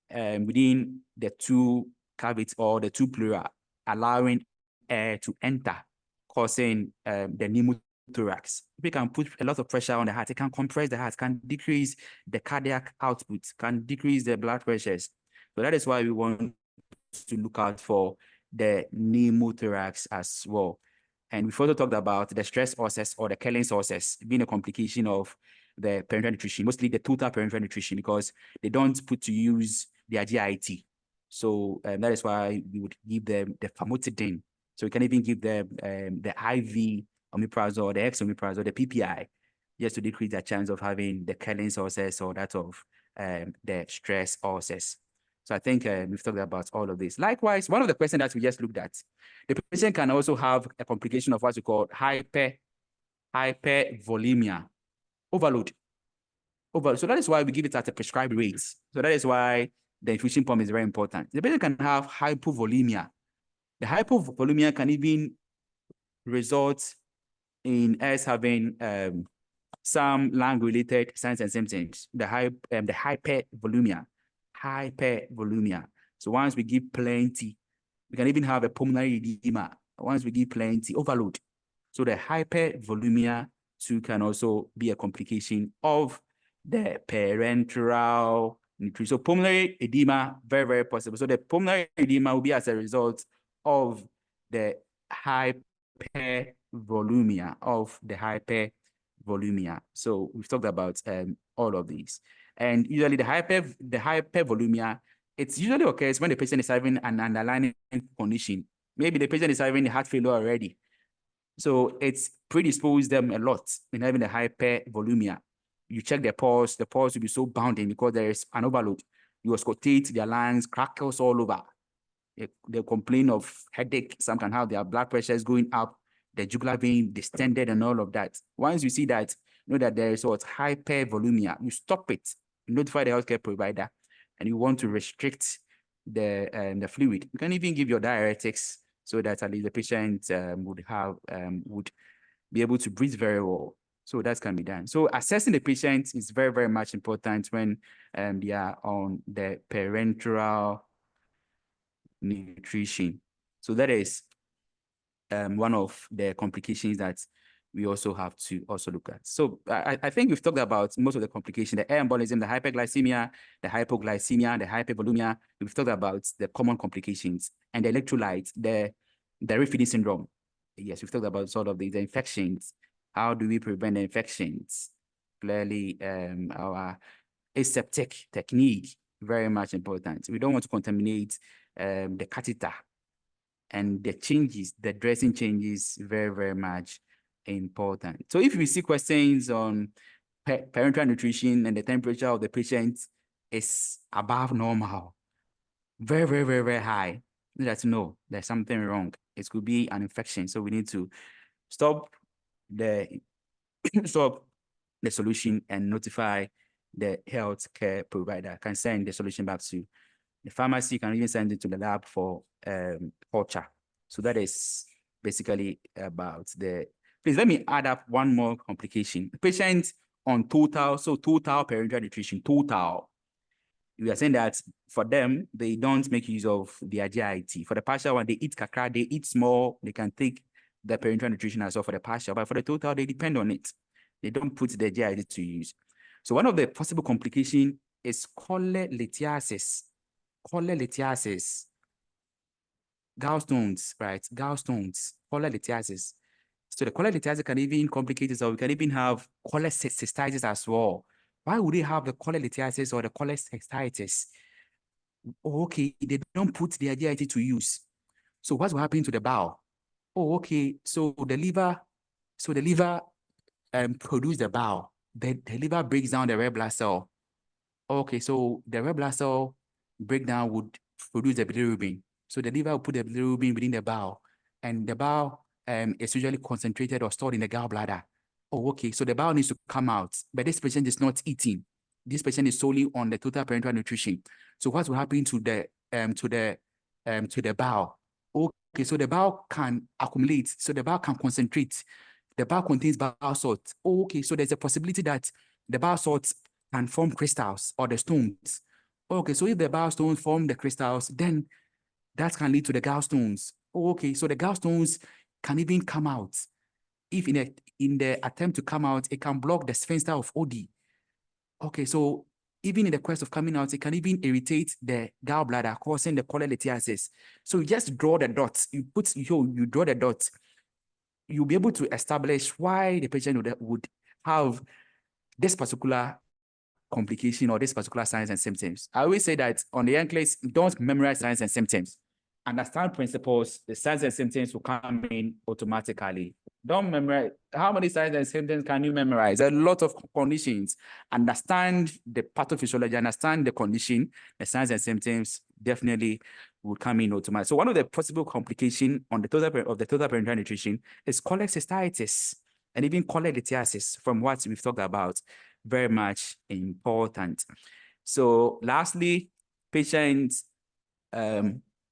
within the two cavities or the two pleura, allowing air to enter, causing the pneumothorax. We can put a lot of pressure on the heart. It can compress the heart, can decrease the cardiac output, can decrease the blood pressures. So that is why we want to look out for the pneumothorax as well. And we've also talked about the stress ulcers or the Kellen's ulcers being a complication of the parental nutrition, mostly the total parental nutrition, because they don't put to use their GIT. So that is why we would give them the famotidine. So we can even give them the IV omeprazole, the X-omeprazole, the PPI, just to decrease the chance of having the Kellen's ulcers or that of the stress ulcers. So I think we've talked about all of this. Likewise, one of the questions that we just looked at, the patient can also have a complication of what's called hypervolemia, overload. So that is why we give it at a prescribed rate. So that is why the infusion pump is very important. The patient can have hypovolemia. The hypovolemia can even result in us having some lung-related signs and symptoms. The hypervolemia. So once we give plenty, we can even have a pulmonary edema. Once we give plenty, overload. So the hypervolemia too can also be a complication of the parenteral nutrition. So pulmonary edema, very, very possible. So the pulmonary edema will be as a result of the hypervolemia, So we've talked about all of these. And usually the hypervolemia, it usually occurs when the patient is having an underlying condition. Maybe the patient is having heart failure already. So it's predisposed them a lot in having a hypervolemia. You check the pulse will be so bounding because there is an overload. You auscultate their lungs, crackles all over. They complain of headache. Some can have their blood pressures going up, the jugular vein distended and all of that. Once you see that, know that there is what's hypervolemia. You stop it, you notify the healthcare provider, and you want to restrict the fluid. You can even give your diuretics so that at least the patient would be able to breathe very well. So that can be done. So assessing the patient is very, very much important when they are on the parenteral nutrition. So that is one of the complications that we also have to also look at. So I think we've talked about most of the complications, the air embolism, the hyperglycemia, the hypoglycemia, the hypervolemia. We've talked about the common complications and the electrolytes, the refeeding syndrome. Yes, we've talked about sort of the infections. How do we prevent the infections? Clearly, our aseptic technique, very much important. We don't want to contaminate the catheter, and the changes, the dressing changes, very, very much important. So if we see questions on parenteral nutrition and the temperature of the patient is above normal, very, very, very, very high, let's know there's something wrong. It could be an infection. So we need to stop the solution and notify the healthcare provider. Can send the solution back to the pharmacy, can even send it to the lab for culture. So that is basically about the. Please let me add up one more complication. Patients on total parenteral nutrition, total. We are saying that for them, they don't make use of their GIT. For the partial one, they eat kakra, they eat small, they can take the parenteral nutrition as well for the partial, but for the total, they depend on it. They don't put the GIT to use. So one of the possible complications is cholelithiasis. Gallstones, right? Gallstones, cholelithiasis. So the cholelithiasis can even complicate it, or we can even have cholecystitis as well. Why would they have the cholelithiasis or the cholecystitis? Oh, okay, they don't put their GIT to use. So what's happening to the bowel? Oh, okay, so the liver produce the bowel. The liver breaks down the red blood cell. Okay, so the red blood cell breakdown would produce the bilirubin. So the liver will put the bilirubin within the bowel, and the bowel is usually concentrated or stored in the gallbladder. Oh, okay, so the bowel needs to come out, but this patient is not eating. This patient is solely on the total parenteral nutrition. So what will happen to the bowel? Okay, so the bowel can accumulate, so the bowel can concentrate. The bowel contains bowel salts. Oh, okay, so there's a possibility that the bowel salts can form crystals or the stones. Okay, so if the bowel stones form the crystals, then that can lead to the gallstones. Oh, okay, so the gallstones can even come out. If in the attempt to come out, it can block the sphincter of OD. Okay, so even in the quest of coming out, it can even irritate the gallbladder, causing the cholelithiasis. So you just draw the dots. You draw the dots. You'll be able to establish why the patient would have this particular complication or this particular signs and symptoms. I always say that on the NCLEX, don't memorize signs and symptoms. Understand principles, the signs and symptoms will come in automatically. Don't memorize. How many signs and symptoms can you memorize? A lot of conditions. Understand the pathophysiology, understand the condition, the signs and symptoms definitely will come in automatically. So one of the possible complications on the total parenteral nutrition is cholecystitis and even cholelithiasis from what we've talked about. Very much important. So lastly, patients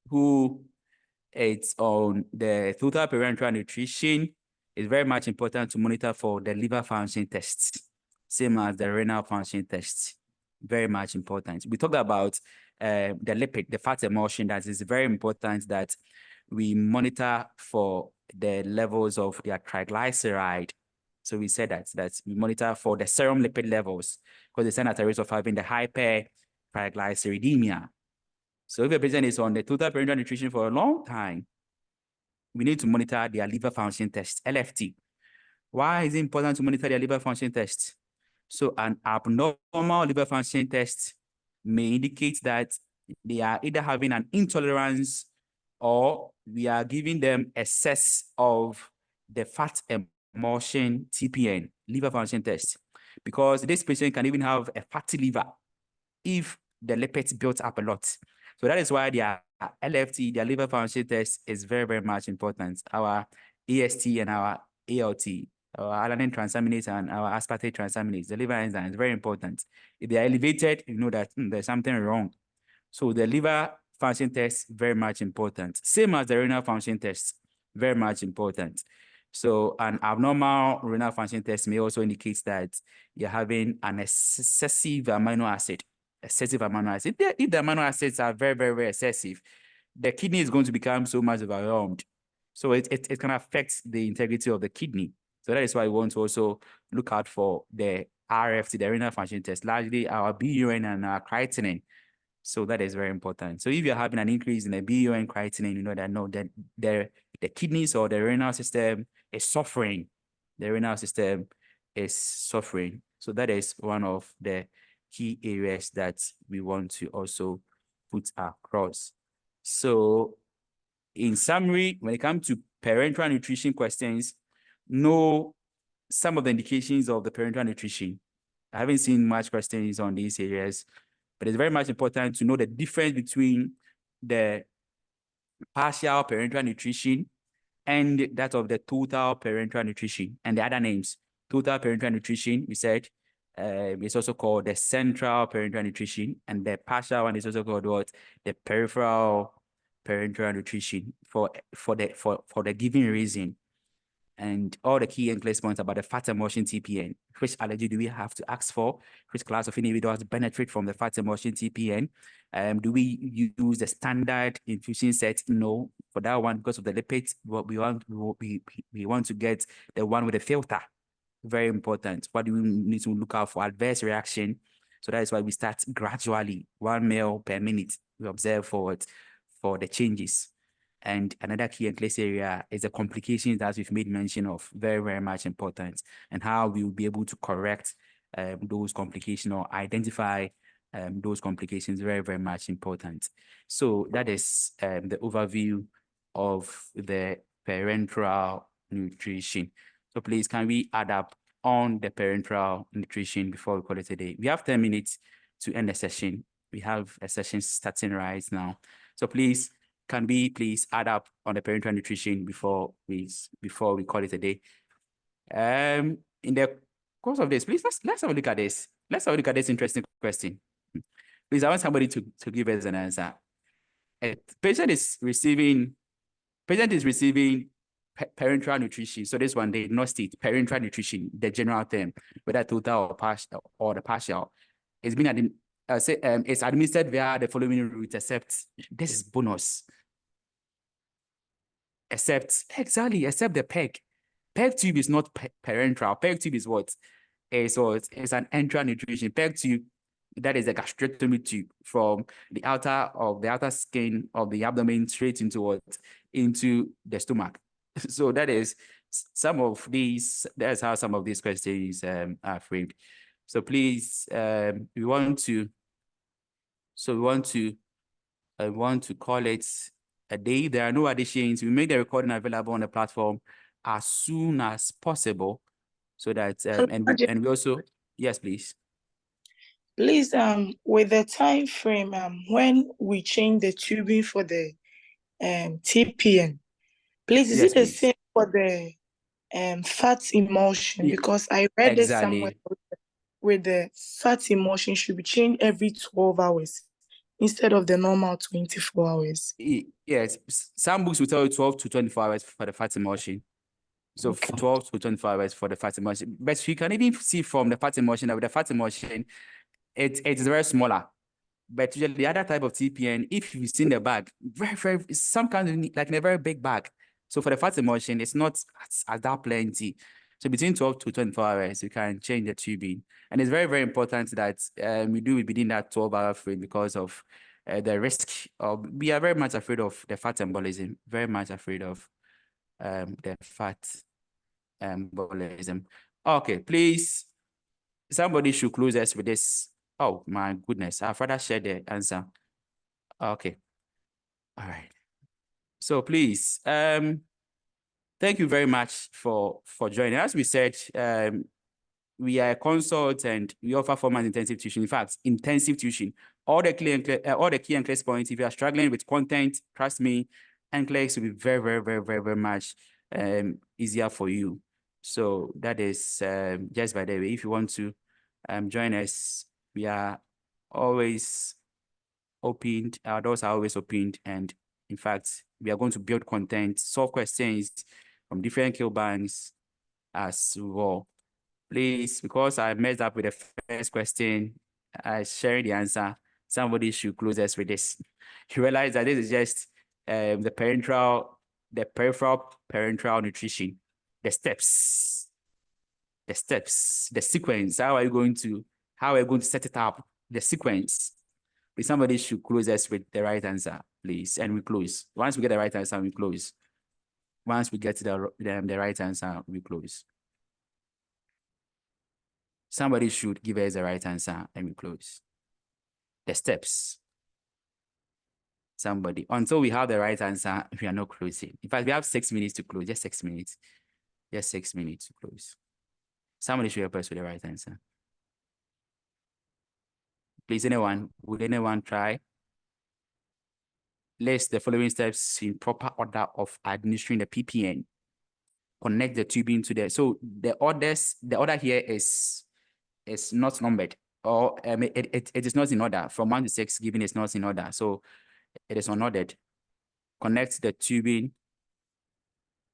who it's on the total parenteral nutrition, it's very much important to monitor for the liver function tests, same as the renal function tests. Very much important. We talked about the lipid, the fat emulsion, that is very important that we monitor for the levels of their triglyceride. So we said that we monitor for the serum lipid levels because they stand at a risk of having the hypertriglyceridemia. So if a patient is on the total parenteral nutrition for a long time, we need to monitor their liver function test, LFT. Why is it important to monitor their liver function test? So an abnormal liver function test may indicate that they are either having an intolerance or we are giving them excess of the fat emulsion TPN, liver function test, because this patient can even have a fatty liver if the lipids built up a lot. So that is why their LFT, their liver function test, is very, very much important. Our AST and our ALT, our alanine transaminase and our aspartate transaminase, the liver enzyme is very important. If they are elevated, you know that there's something wrong. So the liver function test, very much important. Same as the renal function test, very much important. So an abnormal renal function test may also indicate that you're having an excessive amino acid. If the amino acids are very, very, very excessive, the kidney is going to become so much overwhelmed. So it can affect the integrity of the kidney. So that is why we want to also look out for the RFT, the renal function test, largely our BUN and our creatinine. So that is very important. So if you're having an increase in the BUN creatinine, you know that the kidneys or the renal system is suffering. The renal system is suffering. So that is one of the key areas that we want to also put across. So in summary, when it comes to parenteral nutrition questions, know some of the indications of the parenteral nutrition. I haven't seen much questions on these areas, but it's very much important to know the difference between the partial parenteral nutrition and that of the total parenteral nutrition and the other names. Total parenteral nutrition, we said, it's also called the central parenteral nutrition, and the partial one is also called what? The peripheral parenteral nutrition for the given reason. And all the key NCLEX points about the fat emulsion TPN. Which allergy do we have to ask for? Which class of individuals benefit from the fat emulsion TPN? Do we use the standard infusion set? No, for that one, because of the lipids, what we want to get the one with the filter. Very important. What do we need to look out for? Adverse reaction. So that is why we start gradually, 1 ml per minute. We observe for the changes. And another key NCLEX area is the complications that we've made mention of, very, very much important, and how we will be able to correct those complications or identify those complications, very, very much important. So that is the overview of the parenteral nutrition. So please, can we add up on the parenteral nutrition before we call it a day? We have 10 minutes to end the session. We have a session starting right now. So please, can we please add up on the parenteral nutrition before we call it a day? In the course of this, please let's have a look at this. Let's have a look at this interesting question. Please, I want somebody to give us an answer. A patient is receiving parenteral nutrition. So this one, they did not state parenteral nutrition, the general term, whether total or partial or the partial. It's been it's administered via the following route, except this is bonus. Except the PEG. PEG tube is not parenteral. PEG tube is what? It's an enteral nutrition. PEG tube, that is a gastrectomy tube from the outer skin of the abdomen straight into what? Into the stomach. So that is that's how some of these questions are framed. So please, we want to call it a day. There are no additions. We make the recording available on the platform as soon as possible, so that and we also, yes, please. Please, with the time frame, when we change the tubing for the TPN, please, is Yes, it the please. same for the fat emulsion? Because I read it somewhere with the fat emulsion should be changed every 12 hours instead of the normal 24 hours. Yes, some books will tell you 12 to 24 hours for the fat emulsion. So Okay. 12 to 24 hours for the fat emulsion. But you can even see from the fat emulsion that with the fat emulsion, it is very smaller. But usually the other type of TPN, if you've seen the bag, very some kind of like in a very big bag. So for the fat emulsion, it's not as that plenty. So between 12 to 24 hours, you can change the tubing. And it's very important that we do it within that 12-hour frame because of the risk. We are very much afraid of the fat embolism, very much afraid of the fat embolism. Okay, please, somebody should close us with this. Oh my goodness, I've rather shared the answer. Okay. All right. So please, thank you very much for joining. As we said, we are a consult and we offer formal intensive tuition. In fact, intensive tuition. All the key NCLEX points. If you are struggling with content, trust me, NCLEX will be very much easier for you. So that is just by the way. If you want to join us, we are always opened. Our doors are always opened, and in fact, we are going to build content, solve questions from different kill banks as well. Please, because I messed up with the first question, sharing the answer, somebody should close us with this. You realize that this is just the peripheral parental nutrition, the steps, the sequence. How are you going to set it up? The sequence. Please, somebody should close us with the right answer, please. And we close. Once we get the right answer, we close. Once we get to the right answer, we close. Somebody should give us the right answer and we close. The steps. Somebody. Until we have the right answer, we are not closing. In fact, we have 6 minutes to close. Just 6 minutes. Just 6 minutes to close. Somebody should help us with the right answer. Please, would anyone try? List the following steps in proper order of administering the PPN. Connect the tubing to the, so the order here is not numbered, or it is not in order. From 1 to 6 given is not in order. So it is unordered. Connect the tubing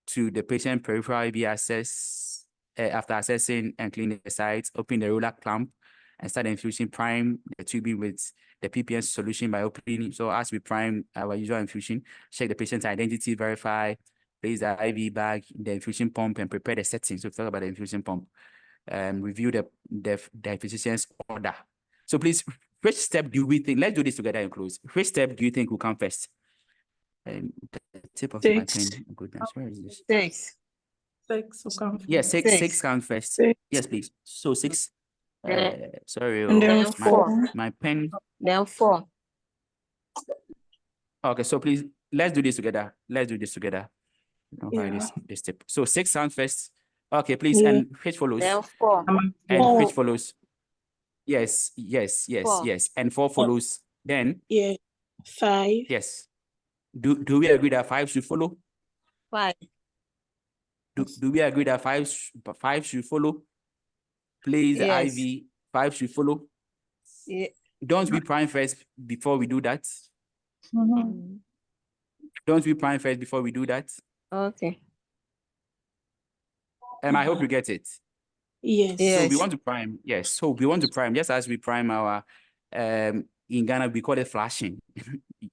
to the patient peripheral IV access after assessing and cleaning the sites. Open the roller clamp and start the infusion. Prime the tubing with the PPN solution by opening. So as we prime our usual infusion, check the patient's identity, verify, place the IV bag, the infusion pump, and prepare the settings. So talk about the infusion pump. Review the physician's order. So please, which step do we think? Let's do this together and close. Which step do you think will come first? The tip of my pen. Goodness, where is this? 6. 6 will come first. Yes, six 6. comes first. 6. Yes, please. So 6. Sorry, And then Then 4. my pen. Then 4. Okay, so please, let's do this together. Let's do this together. Okay, Yeah. this tip. So 6 sounds first. Okay, please, Yeah. and which follows? Then 4. And 4. which follows? Yes. 4. And 4 follows. Then, Yeah. 5. yes. Do we agree that 5 should follow? 5. Do we agree that 5 should follow? Please, the Yes. IV, 5 should follow. Yeah. Don't we prime first before we do that? Don't we prime first before we do that? Okay. I hope you get it. Yes. Yeah. So we Yes. want to prime. Yes. So we want to prime just as we prime our in Ghana we call it flashing.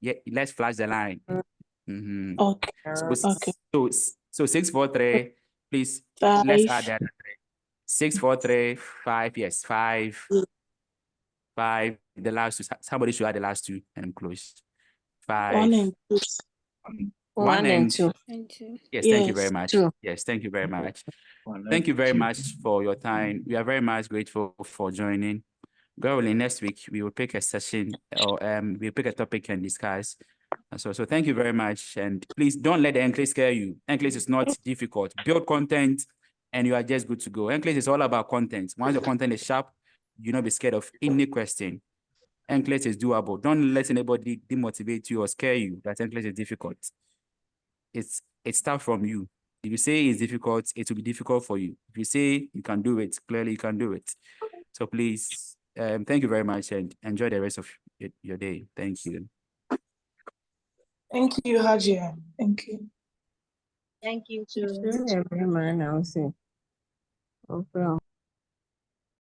Yeah, let's flash the line. Okay. Okay. So 6, 4, 3. Please 5. let's add that. 6, 4, 3, 5. Yes, 5. 5. The last two. Somebody should add the last two and close. 5. 1 and 2. 1 and 2. And 2. Yes, thank you very Yes. much. 2. Yes, thank you very much. Thank you very much for your time. We are very much grateful for joining. God willing, next week we will pick a session or we'll pick a topic and discuss. And so thank you very much. And please don't let the NCLEX scare you. NCLEX is not difficult. Build content and you are just good to go. NCLEX is all about content. Once the content is sharp, you'll not be scared of any question. NCLEX is doable. Don't let anybody demotivate you or scare you that NCLEX is difficult. It starts from you. If you say it's difficult, it will be difficult for you. If you say you can do it, clearly you can do it. So please, thank you very much and enjoy the rest of your day. Thank you. Thank you, Hajia. Thank you. Thank you too. Everyone, I'll say.